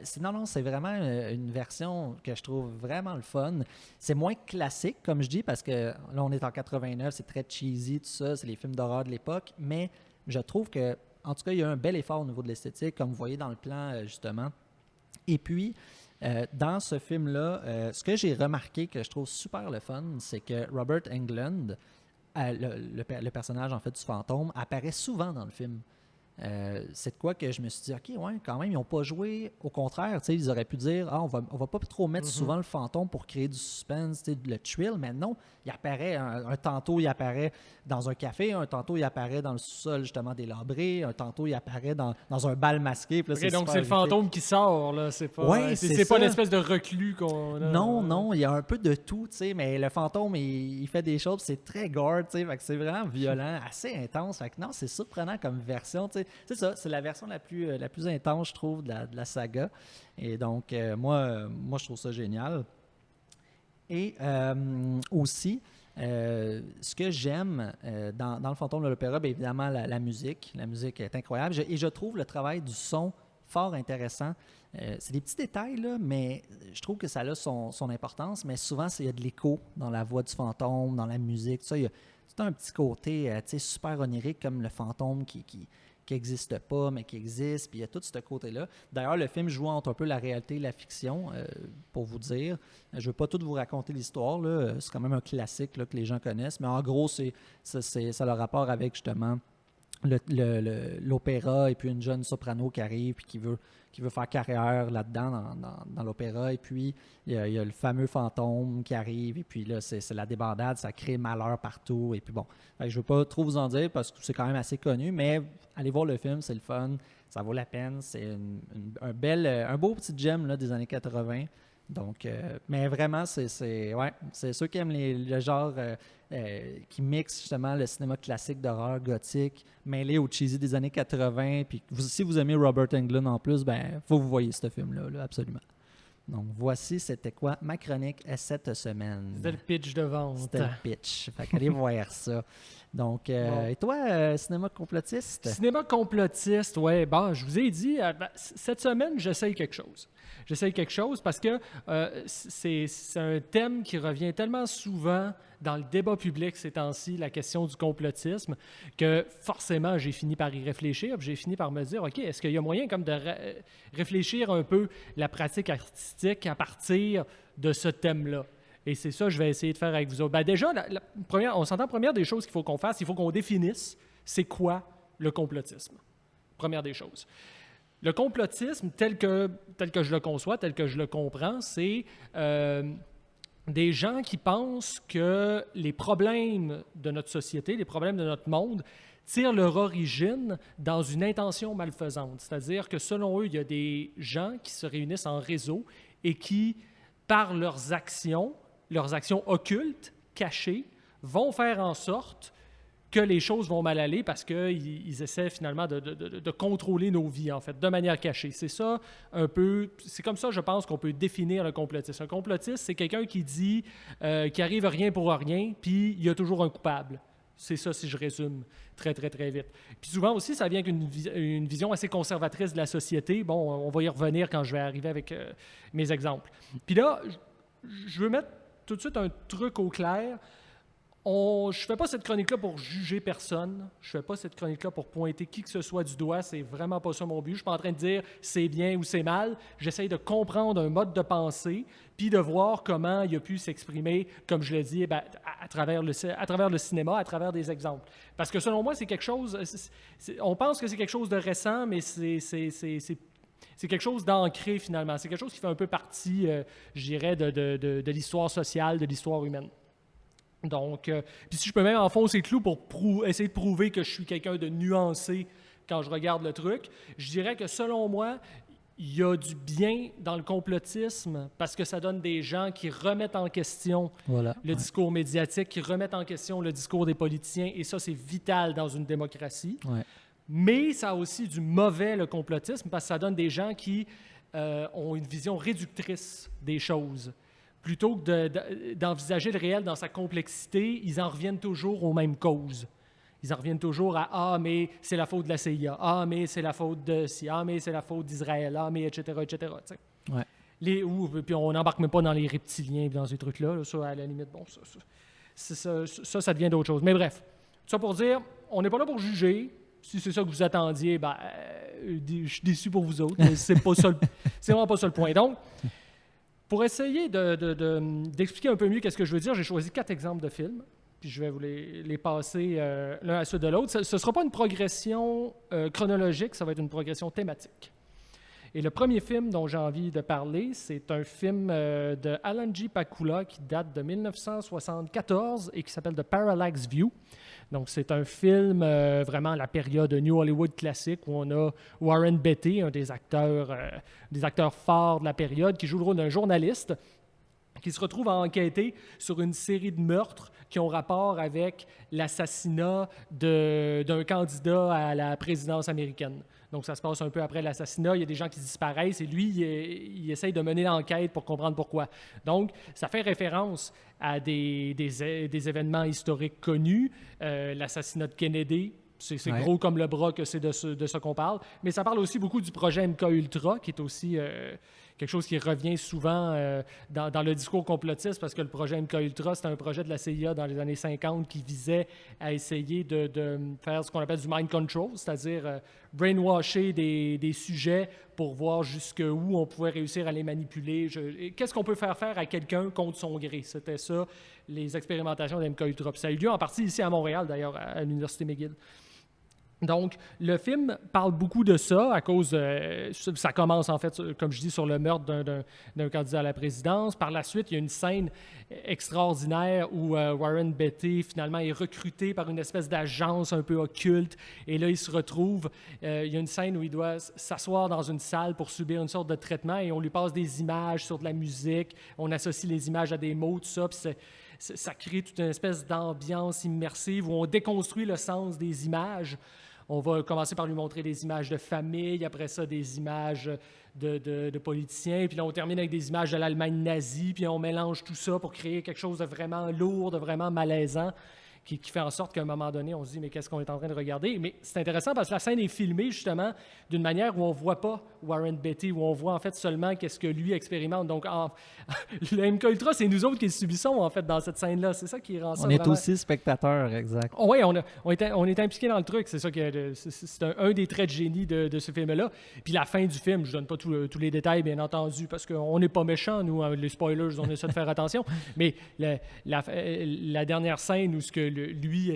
c'est vraiment une version que je trouve vraiment le fun. C'est moins classique, comme je dis, parce que là, on est en 89, c'est très cheesy, tout ça, c'est les films d'horreur de l'époque, mais je trouve que, en tout cas, il y a un bel effort au niveau de l'esthétique, comme vous voyez dans le plan, justement. Et puis, dans ce film-là, ce que j'ai remarqué que je trouve super le fun, c'est que Robert Englund, le personnage en fait du fantôme, apparaît souvent dans le film. c'est de quoi que je me suis dit, OK, ouais, quand même, ils n'ont pas joué. Au contraire, ils auraient pu dire, on va pas trop mettre souvent le fantôme pour créer du suspense, le thrill, mais non, il apparaît, un tantôt, il apparaît dans un café, un tantôt, il apparaît dans le sous-sol, justement, délabré, un tantôt, il apparaît dans un bal masqué. Puis là, donc, c'est le fantôme qui sort, là, c'est pas, ouais, c'est pas l'espèce de reclus qu'on a. Non, il y a un peu de tout, mais le fantôme, il fait des choses, c'est très gore, fait que c'est vraiment violent, assez intense. Fait que non, c'est surprenant comme version, c'est ça, c'est la version la plus intense, je trouve, de la saga. Et donc, moi, je trouve ça génial. Et aussi, ce que j'aime dans le Fantôme de l'Opéra, bien évidemment, la musique. La musique est incroyable. Et je trouve le travail du son fort intéressant. C'est des petits détails, là, mais je trouve que ça a son importance. Mais souvent, il y a de l'écho dans la voix du fantôme, dans la musique. Ça, il y a tout un petit côté super onirique, comme le fantôme qui n'existe pas, mais qui existe. Puis il y a tout ce côté-là. D'ailleurs, le film joue entre un peu la réalité et la fiction, pour vous dire. Je ne veux pas tout vous raconter l'histoire, là. C'est quand même un classique là, que les gens connaissent. Mais en gros, ça a le rapport avec, justement, l'opéra et puis une jeune soprano qui arrive et qui veut faire carrière là-dedans dans l'opéra. Et puis, il y a le fameux fantôme qui arrive. Et puis là, c'est la débandade. Ça crée malheur partout. Et puis bon, je ne veux pas trop vous en dire parce que c'est quand même assez connu. Mais allez voir le film, c'est le fun. Ça vaut la peine. C'est un beau petit gem là, des années 80. Donc, mais vraiment, c'est ceux qui aiment le genre qui mixe justement le cinéma classique d'horreur gothique mêlé au cheesy des années 80. Puis si vous aimez Robert Englund en plus, ben faut que vous voyez ce film-là, là, absolument. Donc, voici, c'était quoi ma chronique cette semaine. C'était le pitch de vente. C'était le pitch. Fait qu'allez voir ça. Donc, bon. Et toi, cinéma complotiste? Cinéma complotiste, oui. Bon, je vous ai dit, cette semaine, j'essaye quelque chose. J'essaye quelque chose parce que c'est un thème qui revient tellement souvent dans le débat public ces temps-ci, la question du complotisme, que forcément, j'ai fini par y réfléchir. Puis j'ai fini par me dire, OK, est-ce qu'il y a moyen comme de réfléchir un peu la pratique artistique à partir de ce thème-là? Et c'est ça que je vais essayer de faire avec vous autres. Ben déjà, on s'entend, première des choses qu'il faut qu'on fasse, il faut qu'on définisse c'est quoi le complotisme. Première des choses. Le complotisme, tel que je le conçois, tel que je le comprends, c'est des gens qui pensent que les problèmes de notre société, les problèmes de notre monde, tirent leur origine dans une intention malfaisante. C'est-à-dire que selon eux, il y a des gens qui se réunissent en réseau et qui, par leurs actions occultes, cachées, vont faire en sorte que les choses vont mal aller parce qu'ils essaient finalement de contrôler nos vies, en fait, de manière cachée. C'est ça un peu, c'est comme ça, je pense, qu'on peut définir le complotiste. Un complotiste, c'est quelqu'un qui dit qu'il arrive rien pour rien, puis il y a toujours un coupable. C'est ça, si je résume très, très, très vite. Puis souvent aussi, ça vient avec une vision assez conservatrice de la société. Bon, on va y revenir quand je vais arriver avec mes exemples. Puis là, je veux mettre tout de suite un truc au clair. Je ne fais pas cette chronique-là pour juger personne. Je ne fais pas cette chronique-là pour pointer qui que ce soit du doigt. C'est vraiment pas ça mon but. Je ne suis pas en train de dire c'est bien ou c'est mal. J'essaye de comprendre un mode de pensée puis de voir comment il a pu s'exprimer, comme je l'ai dit, à travers le cinéma, à travers des exemples. Parce que selon moi, c'est quelque chose... on pense que c'est quelque chose de récent, mais c'est quelque chose d'ancré, finalement. C'est quelque chose qui fait un peu partie, je dirais, de l'histoire sociale, de l'histoire humaine. Donc, puis si je peux même enfoncer le clou pour essayer de prouver que je suis quelqu'un de nuancé quand je regarde le truc, je dirais que selon moi, il y a du bien dans le complotisme parce que ça donne des gens qui remettent en question le discours médiatique, qui remettent en question le discours des politiciens, et ça, c'est vital dans une démocratie. Ouais. Mais ça a aussi du mauvais, le complotisme, parce que ça donne des gens qui ont une vision réductrice des choses. Plutôt que d'envisager le réel dans sa complexité, ils en reviennent toujours aux mêmes causes. Ils en reviennent toujours à « Ah, mais c'est la faute de la CIA. Ah, mais c'est la faute de ci. Ah, mais c'est la faute d'Israël. Ah, mais etc. etc. » Ouais. Puis on n'embarque même pas dans les reptiliens et dans ces trucs-là. Là, ça, à la limite, bon, ça devient d'autres choses. Mais bref, ça pour dire, on n'est pas là pour juger. Si c'est ça que vous attendiez, je suis déçu pour vous autres. Mais c'est vraiment pas ça le point. Donc, pour essayer d'expliquer un peu mieux qu'est-ce que je veux dire, j'ai choisi 4 exemples de films. puis je vais vous les passer l'un à la suite de l'autre. Ce ne sera pas une progression chronologique, ça va être une progression thématique. Et le premier film dont j'ai envie de parler, c'est un film de Alan J. Pakula qui date de 1974 et qui s'appelle The Parallax View. Donc, c'est un film vraiment la période New Hollywood classique où on a Warren Beatty, un des acteurs forts de la période, qui joue le rôle d'un journaliste qui se retrouve à enquêter sur une série de meurtres qui ont rapport avec l'assassinat d'un candidat à la présidence américaine. Donc, ça se passe un peu après l'assassinat. Il y a des gens qui disparaissent et lui, il essaye de mener l'enquête pour comprendre pourquoi. Donc, ça fait référence à des événements historiques connus. L'assassinat de Kennedy, c'est gros comme le bras que c'est de ça qu'on parle. Mais ça parle aussi beaucoup du projet MKUltra, qui est aussi quelque chose qui revient souvent dans le discours complotiste, parce que le projet MKUltra, c'était un projet de la CIA dans les années 50 qui visait à essayer de faire ce qu'on appelle du mind control, c'est-à-dire brainwasher des sujets pour voir jusqu'où on pouvait réussir à les manipuler. Qu'est-ce qu'on peut faire à quelqu'un contre son gré? C'était ça, les expérimentations de MKUltra. Puis ça a eu lieu en partie ici à Montréal, d'ailleurs, à l'Université McGill. Donc, le film parle beaucoup de ça à cause... ça commence, en fait, comme je dis, sur le meurtre d'un candidat à la présidence. Par la suite, il y a une scène extraordinaire où Warren Beatty, finalement, est recruté par une espèce d'agence un peu occulte. Et là, il se retrouve... il y a une scène où il doit s'asseoir dans une salle pour subir une sorte de traitement et on lui passe des images sur de la musique. On associe les images à des mots, tout ça, puis ça crée toute une espèce d'ambiance immersive où on déconstruit le sens des images. On va commencer par lui montrer des images de famille, après ça des images de politiciens, puis là on termine avec des images de l'Allemagne nazie, puis on mélange tout ça pour créer quelque chose de vraiment lourd, de vraiment malaisant, qui fait en sorte qu'à un moment donné, on se dit « mais qu'est-ce qu'on est en train de regarder ?» Mais c'est intéressant parce que la scène est filmée justement d'une manière où on ne voit pas Warren Beatty, où on voit en fait seulement qu'est-ce que lui expérimente. Donc, le MKUltra, c'est nous autres qui le subissons en fait dans cette scène-là. C'est ça qui rend ça On est vraiment... aussi spectateurs, exact. Oh, oui, on est impliqués dans le truc. C'est ça c'est un des traits de génie de ce film-là. Puis la fin du film, je ne donne pas tous les détails, bien entendu, parce qu'on n'est pas méchants, nous, les spoilers, on essaie de faire attention. Mais la dernière scène où lui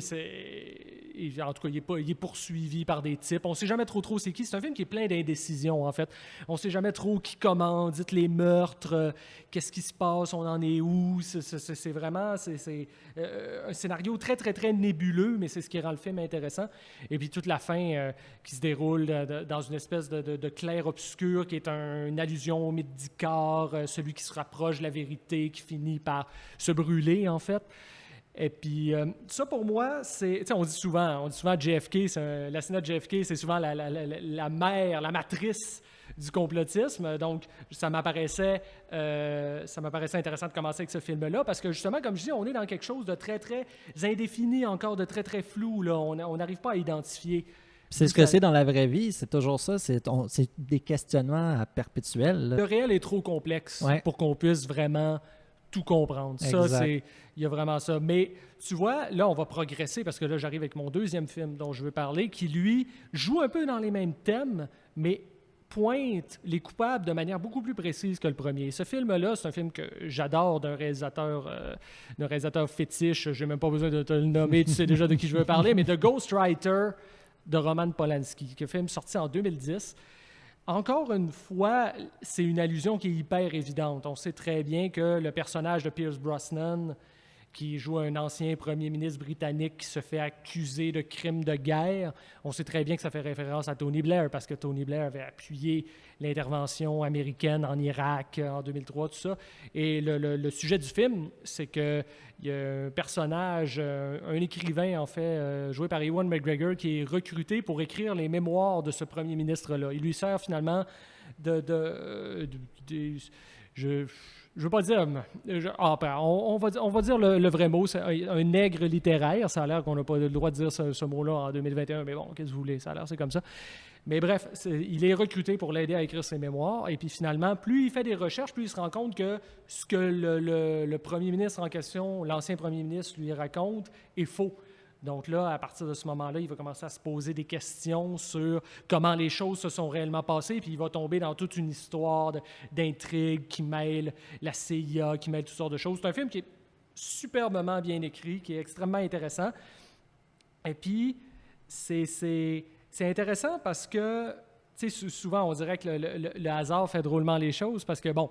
en tout cas, il est poursuivi par des types. On ne sait jamais trop c'est qui. C'est un film qui est plein d'indécisions, en fait. On ne sait jamais trop qui commandite les meurtres, qu'est-ce qui se passe, on en est où. C'est vraiment un scénario très, très, très nébuleux, mais c'est ce qui rend le film intéressant. Et puis toute la fin qui se déroule dans une espèce de clair-obscur qui est une allusion au mythe d'Icare, celui qui se rapproche de la vérité, qui finit par se brûler, en fait. Et puis, ça, pour moi, on dit souvent JFK, l'assassinat de JFK, c'est souvent la mère, la matrice du complotisme. Donc, ça m'apparaissait intéressant de commencer avec ce film-là, parce que justement, comme je dis, on est dans quelque chose de très, très indéfini encore, de très, très flou. Là. On n'arrive pas à identifier. C'est ce que c'est dans la vraie vie, c'est toujours ça, c'est des questionnements perpétuels. Là. Le réel est trop complexe pour qu'on puisse vraiment tout comprendre. Exact. Ça, il y a vraiment ça. Mais tu vois, là, on va progresser parce que là, j'arrive avec mon deuxième film dont je veux parler, qui, lui, joue un peu dans les mêmes thèmes, mais pointe les coupables de manière beaucoup plus précise que le premier. Ce film-là, c'est un film que j'adore d'un réalisateur fétiche. Je n'ai même pas besoin de te le nommer, tu sais déjà de qui je veux parler, mais de Ghostwriter de Roman Polanski, qui est un film sorti en 2010. Encore une fois, c'est une allusion qui est hyper évidente. On sait très bien que le personnage de Pierce Brosnan, qui joue un ancien premier ministre britannique qui se fait accuser de crimes de guerre, on sait très bien que ça fait référence à Tony Blair, parce que Tony Blair avait appuyé l'intervention américaine en Irak en 2003, tout ça. Et le sujet du film, c'est qu'il y a un personnage, un écrivain, en fait, joué par Ewan McGregor, qui est recruté pour écrire les mémoires de ce premier ministre-là. Il lui sert finalement je ne veux pas dire... on va dire le vrai mot, c'est un nègre littéraire. Ça a l'air qu'on n'a pas le droit de dire ce mot-là en 2021, mais bon, qu'est-ce que vous voulez? Ça a l'air, c'est comme ça. Mais bref, il est recruté pour l'aider à écrire ses mémoires. Et puis finalement, plus il fait des recherches, plus il se rend compte que ce que le premier ministre en question, l'ancien premier ministre, lui raconte est faux. Donc là, à partir de ce moment-là, il va commencer à se poser des questions sur comment les choses se sont réellement passées, puis il va tomber dans toute une histoire d'intrigue qui mêle la CIA, qui mêle toutes sortes de choses. C'est un film qui est superbement bien écrit, qui est extrêmement intéressant. Et puis, c'est intéressant parce que, tu sais, souvent, on dirait que le hasard fait drôlement les choses parce que, bon,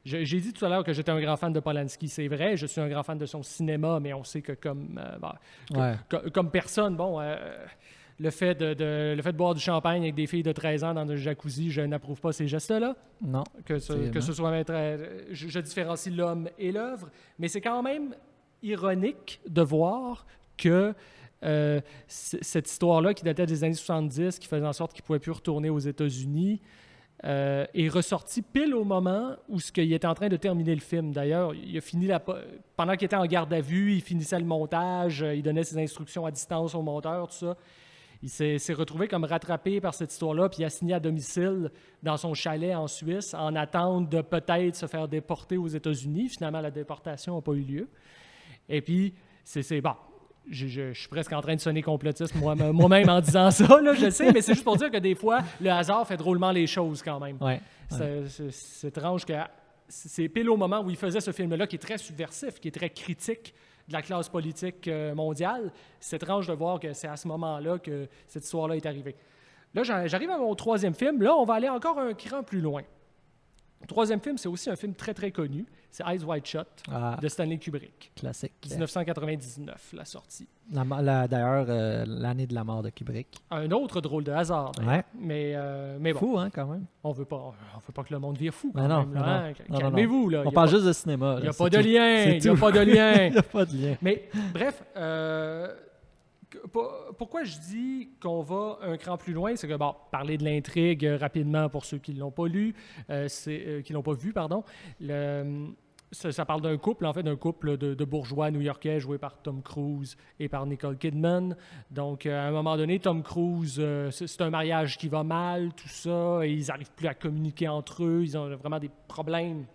j'ai dit tout à l'heure que j'étais un grand fan de Polanski, c'est vrai, je suis un grand fan de son cinéma, mais on sait que comme personne, bon, le fait de boire du champagne avec des filles de 13 ans dans un jacuzzi, je n'approuve pas ces gestes-là. Non. Que ce soit je différencie l'homme et l'œuvre, mais c'est quand même ironique de voir que cette histoire-là qui datait des années 70, qui faisait en sorte qu'il ne pouvait plus retourner aux États-Unis, est ressorti pile au moment où il était en train de terminer le film. D'ailleurs, il a fini pendant qu'il était en garde à vue, il finissait le montage, il donnait ses instructions à distance au monteur, tout ça. Il s'est retrouvé comme rattrapé par cette histoire-là, puis il a signé à domicile dans son chalet en Suisse en attente de peut-être se faire déporter aux États-Unis. Finalement, la déportation n'a pas eu lieu. Et puis, bon, je suis presque en train de sonner complotiste moi-même en disant ça, là, je sais, mais c'est juste pour dire que des fois, le hasard fait drôlement les choses quand même. Ouais. C'est étrange que c'est pile au moment où il faisait ce film-là qui est très subversif, qui est très critique de la classe politique mondiale. C'est étrange de voir que c'est à ce moment-là que cette histoire-là est arrivée. Là, j'arrive à mon troisième film. Là, on va aller encore un cran plus loin. Le troisième film, c'est aussi un film très, très connu. C'est Eyes Wide Shut de Stanley Kubrick. Classique. 1999, la sortie. D'ailleurs, l'année de la mort de Kubrick. Un autre drôle de hasard. Ouais. Mais bon. Fou, hein, quand même. On veut pas que le monde vire fou. Quand non, même, là, non, hein? Calmez-vous. Là. On parle juste de cinéma. Il n'y a pas de lien. Il n'y a pas de lien. Il n'y a pas de lien. Mais bref, pourquoi je dis qu'on va un cran plus loin, c'est que, bon, parler de l'intrigue rapidement pour ceux qui ne l'ont pas lu, qui l'ont pas vu, pardon. Ça parle d'un couple, en fait, de bourgeois new-yorkais joués par Tom Cruise et par Nicole Kidman. Donc, à un moment donné, Tom Cruise, c'est un mariage qui va mal, tout ça, et ils n'arrivent plus à communiquer entre eux, ils ont vraiment des problèmes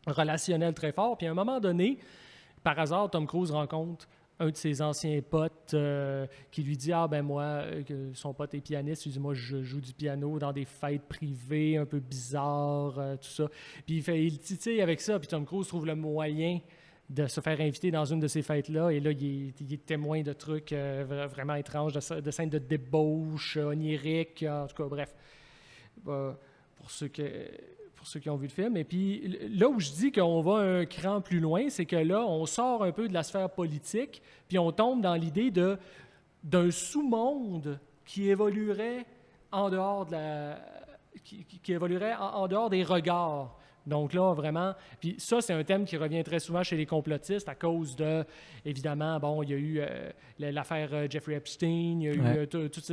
relationnels très forts. Puis à un moment donné, par hasard, Tom Cruise rencontre un de ses anciens potes qui lui dit « Ah, ben moi, son pote est pianiste. » Il dit « Moi, je joue du piano dans des fêtes privées un peu bizarres, tout ça. » Puis il titille avec ça, puis Tom Cruise trouve le moyen de se faire inviter dans une de ces fêtes-là. Et là, il est témoin de trucs vraiment étranges, de scènes de débauche, oniriques, en tout cas, bref. Pour ceux qui ont vu le film. Et puis, là où je dis qu'on va un cran plus loin, c'est que là, on sort un peu de la sphère politique, puis on tombe dans l'idée d'un sous-monde qui évoluerait en dehors qui évoluerait en dehors des regards. Donc là, vraiment, puis ça, c'est un thème qui revient très souvent chez les complotistes à cause de, évidemment, bon, il y a eu l'affaire Jeffrey Epstein, il y a eu toute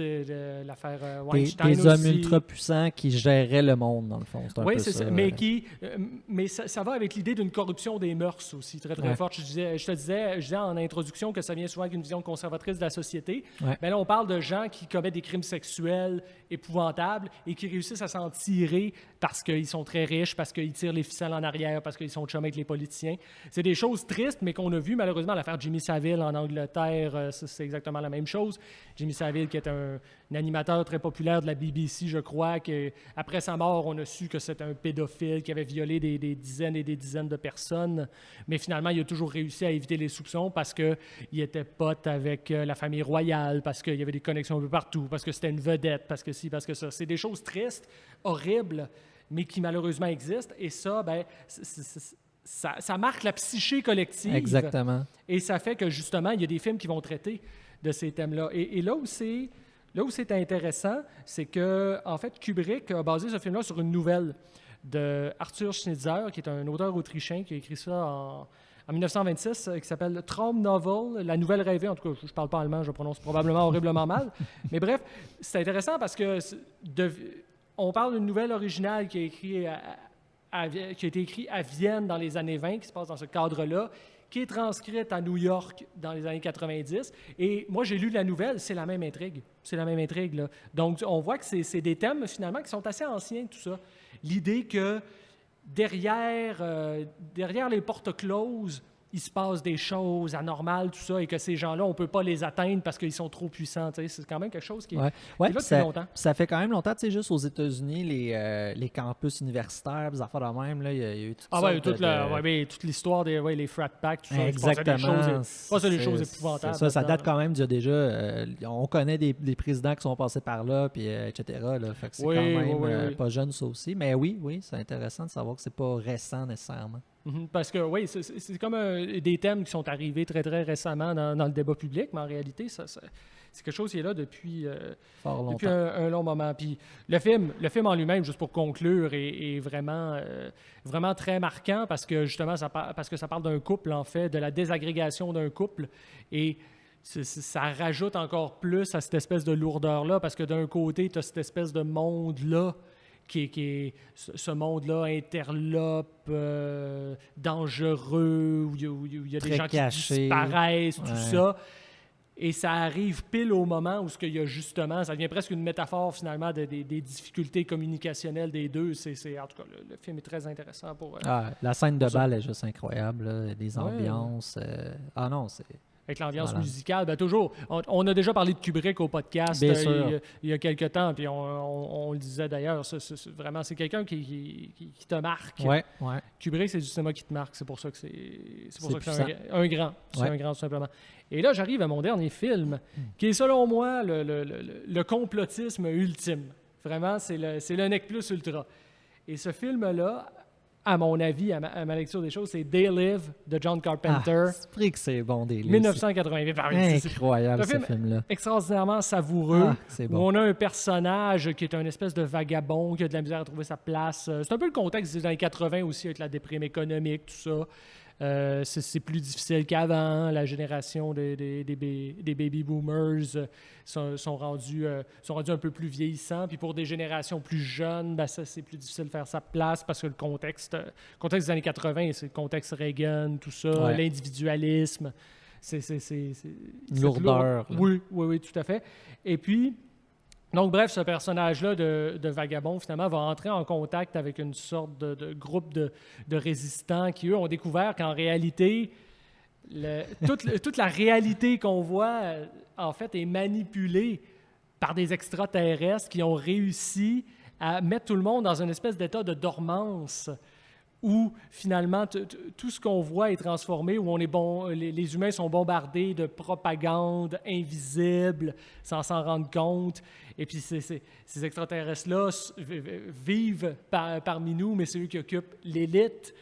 l'affaire Weinstein des hommes aussi. ultra puissants qui géraient le monde, dans le fond. Oui, c'est ça. Mais ça va avec l'idée d'une corruption des mœurs aussi, très, très forte. Je te disais en introduction que ça vient souvent avec une vision conservatrice de la société. Ouais. Mais là, on parle de gens qui commettent des crimes sexuels épouvantables et qui réussissent à s'en tirer parce qu'ils sont très riches, parce qu'ils tirent les ficelles en arrière, parce qu'ils sont chums avec les politiciens. C'est des choses tristes, mais qu'on a vues malheureusement à l'affaire Jimmy Savile en Angleterre. C'est exactement la même chose. Jimmy Savile, qui est un animateur très populaire de la BBC, je crois, qu'après sa mort, on a su que c'était un pédophile qui avait violé des dizaines et des dizaines de personnes. Mais finalement, il a toujours réussi à éviter les soupçons parce qu'il était pote avec la famille royale, parce qu'il y avait des connexions un peu partout, parce que c'était une vedette, parce que ci, parce que ça. C'est des choses tristes, horribles, mais qui malheureusement existent. Et ça, ben, ça marque la psyché collective. Exactement. Et ça fait que, justement, il y a des films qui vont traiter de ces thèmes-là. Et là où c'est intéressant, c'est que, en fait, Kubrick a basé ce film-là sur une nouvelle de Arthur Schnitzer, qui est un auteur autrichien qui a écrit ça en 1926, qui s'appelle Traum Novel, La Nouvelle Rêvée. En tout cas, je ne parle pas allemand, je prononce probablement horriblement mal. Mais bref, c'est intéressant parce que on parle d'une nouvelle originale qui a été écrite à Vienne dans les années 20, qui se passe dans ce cadre-là, qui est transcrite à New York dans les années 90. Et moi, j'ai lu la nouvelle, c'est la même intrigue. C'est la même intrigue, là. Donc, on voit que c'est des thèmes, finalement, qui sont assez anciens, tout ça. L'idée que derrière les portes closes il se passe des choses anormales, tout ça, et que ces gens-là, on ne peut pas les atteindre parce qu'ils sont trop puissants. Tu sais, c'est quand même quelque chose qui est, Ouais, qui est là depuis longtemps. ça fait quand même longtemps, tu sais, juste aux États-Unis, les campus universitaires, les affaires de même, là, il y a eu toutes sortes toute l'histoire des les frat packs, tout ça. Exactement. C'est des choses épouvantables. Ça date quand même d'il y a déjà... on connaît des présidents qui sont passés par là, puis etc. Là, fait que c'est quand même pas jeune, ça aussi. Mais oui, c'est intéressant de savoir que c'est pas récent nécessairement. Parce que, oui, c'est comme des thèmes qui sont arrivés très, très récemment dans le débat public, mais en réalité, c'est quelque chose qui est là depuis un long moment. Puis le film en lui-même, juste pour conclure, est vraiment, vraiment très marquant parce que, justement, ça parle d'un couple, en fait, de la désagrégation d'un couple. Et ça rajoute encore plus à cette espèce de lourdeur-là parce que, d'un côté, tu as cette espèce de monde-là ce monde-là interlope, dangereux, où il y a des gens cachés, qui disparaissent, tout ça. Et ça arrive pile au moment où il y a justement, ça devient presque une métaphore finalement des difficultés communicationnelles des deux. En tout cas, le film est très intéressant pour... la scène de bal est juste incroyable, là, les ambiances. c'est... Avec l'ambiance musicale, toujours. On a déjà parlé de Kubrick au podcast il y a quelques temps, puis on le disait d'ailleurs. Vraiment, c'est quelqu'un qui te marque. Ouais. Kubrick, c'est du cinéma qui te marque. C'est pour ça que c'est un grand. C'est un grand, tout simplement. Et là, j'arrive à mon dernier film, qui est, selon moi, le complotisme ultime. Vraiment, c'est le nec plus ultra. Et ce film-là, à mon avis, à ma lecture des choses, c'est They Live de John Carpenter. C'est vrai que c'est bon, They Live. 1988. Incroyable, ce film-là. Extraordinairement savoureux. C'est bon. Où on a un personnage qui est un espèce de vagabond, qui a de la misère à trouver sa place. C'est un peu le contexte des années 80 aussi, avec la déprime économique, tout ça. C'est plus difficile qu'avant. La génération des baby boomers sont rendus un peu plus vieillissants. Puis pour des générations plus jeunes, c'est plus difficile de faire sa place parce que le contexte des années 80, c'est le contexte Reagan, tout ça, l'individualisme. C'est lourdeur. Oui, tout à fait. Et puis, donc, bref, ce personnage-là de vagabond, finalement, va entrer en contact avec une sorte de groupe de résistants qui, eux, ont découvert qu'en réalité, toute la réalité qu'on voit, en fait, est manipulée par des extraterrestres qui ont réussi à mettre tout le monde dans une espèce d'état de dormance où, finalement, tout ce qu'on voit est transformé, où les humains sont bombardés de propagande invisible sans s'en rendre compte. Et puis, ces extraterrestres-là vivent parmi nous, mais c'est eux qui occupent l'élite.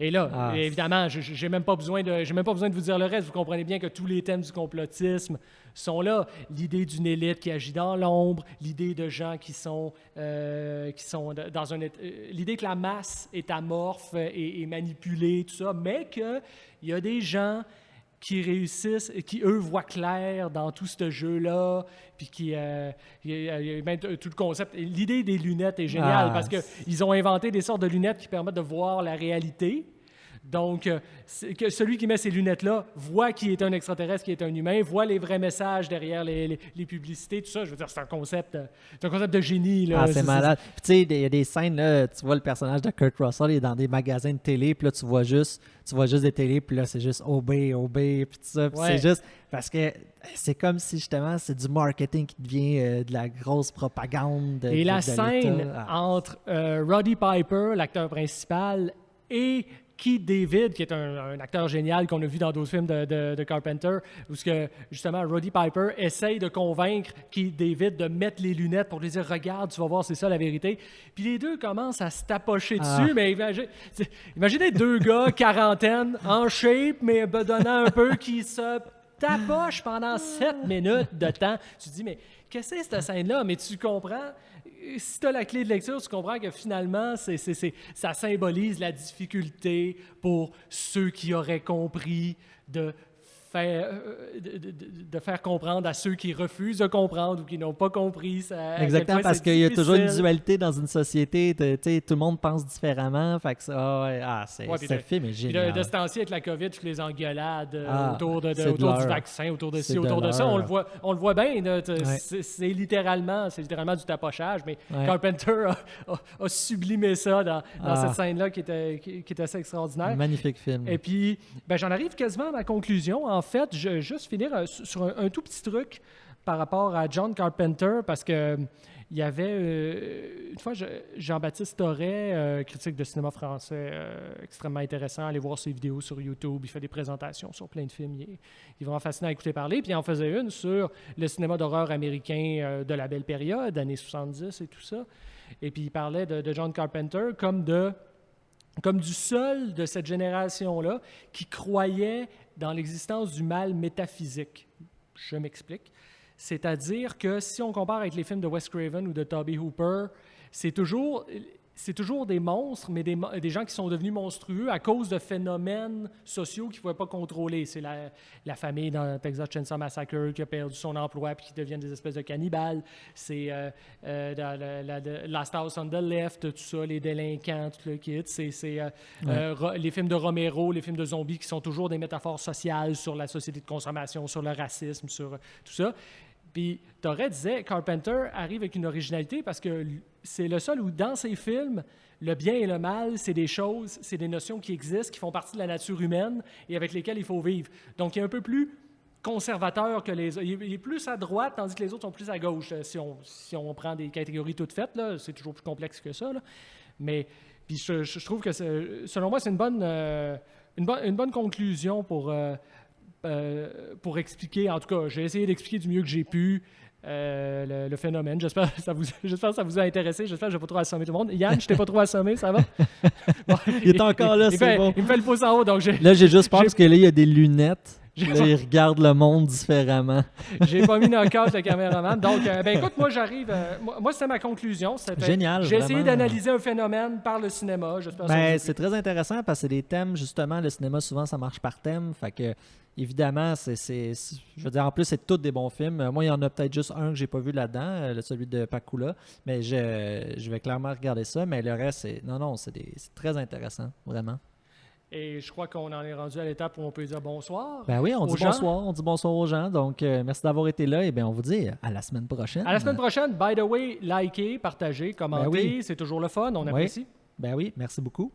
Et là, évidemment, j'ai même pas besoin de vous dire le reste. Vous comprenez bien que tous les thèmes du complotisme sont là. L'idée d'une élite qui agit dans l'ombre, l'idée de gens qui sont dans l'idée que la masse est amorphe et manipulée, tout ça, mais qu'il y a des gens qui réussissent et qui, eux, voient clair dans tout ce jeu-là, puis il y a même tout le concept. L'idée des lunettes est géniale parce qu'ils ont inventé des sortes de lunettes qui permettent de voir la réalité. Donc, que celui qui met ces lunettes-là voit qui est un extraterrestre, qui est un humain, voit les vrais messages derrière les publicités, tout ça. Je veux dire, c'est un concept de génie. Là. C'est malade. Puis, tu sais, il y a des scènes, là, tu vois le personnage de Kurt Russell, il est dans des magasins de télé, puis là, tu vois juste des télés, puis là, c'est juste obey, puis tout ça. Puis c'est juste parce que c'est comme si, justement, c'est du marketing qui devient de la grosse propagande. Et la scène entre Roddy Piper, l'acteur principal, et Keith David, qui est un acteur génial qu'on a vu dans d'autres films de Carpenter, où justement Roddy Piper essaye de convaincre Keith David de mettre les lunettes pour lui dire « Regarde, tu vas voir, c'est ça la vérité ». Puis les deux commencent à se tapocher dessus, mais imaginez deux gars, quarantaine, en shape, mais bedonnant un peu, qui se tapochent pendant 7 minutes de temps. Tu te dis « Mais qu'est-ce que c'est cette scène-là? » Mais tu comprends... Si tu as la clé de lecture, tu comprends que finalement, ça symbolise la difficulté pour ceux qui auraient compris de de faire comprendre à ceux qui refusent de comprendre ou qui n'ont pas compris. Exactement, parce qu'il y a toujours une dualité dans une société. Tout le monde pense différemment. Fait que ce film est génial. De ce temps-ci, avec la COVID, toutes les engueulades autour du vaccin, autour de ci, C'est autour de ça, on le voit bien. Là, Ouais. c'est littéralement du tapochage, mais Carpenter a sublimé ça dans cette scène-là qui est assez extraordinaire. Magnifique film. Et puis, j'en arrive quasiment à ma conclusion. En fait, je vais juste finir sur un tout petit truc par rapport à John Carpenter, parce que il y avait une fois Jean-Baptiste Thorey, critique de cinéma français extrêmement intéressant. Allez voir ses vidéos sur YouTube. Il fait des présentations sur plein de films. Il est vraiment fascinant à écouter parler. Puis il en faisait une sur le cinéma d'horreur américain de la belle période, années 70 et tout ça. Et puis il parlait de John Carpenter comme du seul de cette génération-là qui croyait dans l'existence du mal métaphysique. Je m'explique. C'est-à-dire que si on compare avec les films de Wes Craven ou de Tobe Hooper, c'est toujours des monstres, mais des gens qui sont devenus monstrueux à cause de phénomènes sociaux qu'ils ne pouvaient pas contrôler. C'est la famille dans Texas Chainsaw Massacre qui a perdu son emploi puis qui deviennent des espèces de cannibales. C'est Last House on the Left, tout ça, les délinquants, tout le kit. Les films de Romero, les films de zombies qui sont toujours des métaphores sociales sur la société de consommation, sur le racisme, sur tout ça. Puis Thorey disait, Carpenter arrive avec une originalité parce que c'est le seul où, dans ses films, le bien et le mal, c'est des choses, c'est des notions qui existent, qui font partie de la nature humaine et avec lesquelles il faut vivre. Donc, il est un peu plus conservateur que les autres. Il est plus à droite, tandis que les autres sont plus à gauche. Si on prend des catégories toutes faites, là, c'est toujours plus complexe que ça. Là. Mais puis je trouve que, selon moi, c'est une bonne conclusion pour expliquer, en tout cas, j'ai essayé d'expliquer du mieux que j'ai pu le phénomène. J'espère que ça vous a intéressé. J'espère que je n'ai pas trop assommé tout le monde. Yann, je t'ai pas trop assommé, ça va? Bon, il est encore là, c'est bon. Il me fait le pouce en haut, donc Là, j'ai juste peur parce que là, il y a des lunettes. Là, il regarde le monde différemment. J'ai pas mis knock-out le caméraman. Donc, écoute, moi, j'arrive... moi, c'était ma conclusion. Génial, j'ai essayé d'analyser un phénomène par le cinéma. C'est très intéressant parce que c'est des thèmes, justement. Le cinéma, souvent, ça marche par thème. Fait que, évidemment, je veux dire, en plus, c'est tous des bons films. Moi, il y en a peut-être juste un que j'ai pas vu là-dedans, celui de Pakula. Mais je vais clairement regarder ça. Mais le reste, c'est très intéressant, vraiment. Et je crois qu'on en est rendu à l'étape où on peut dire bonsoir. Ben oui, on dit bonsoir aux gens. Donc, merci d'avoir été là. Et bien, on vous dit à la semaine prochaine. À la semaine prochaine. By the way, likez, partagez, commentez. Ben oui. C'est toujours le fun. On apprécie. Ben oui, merci beaucoup.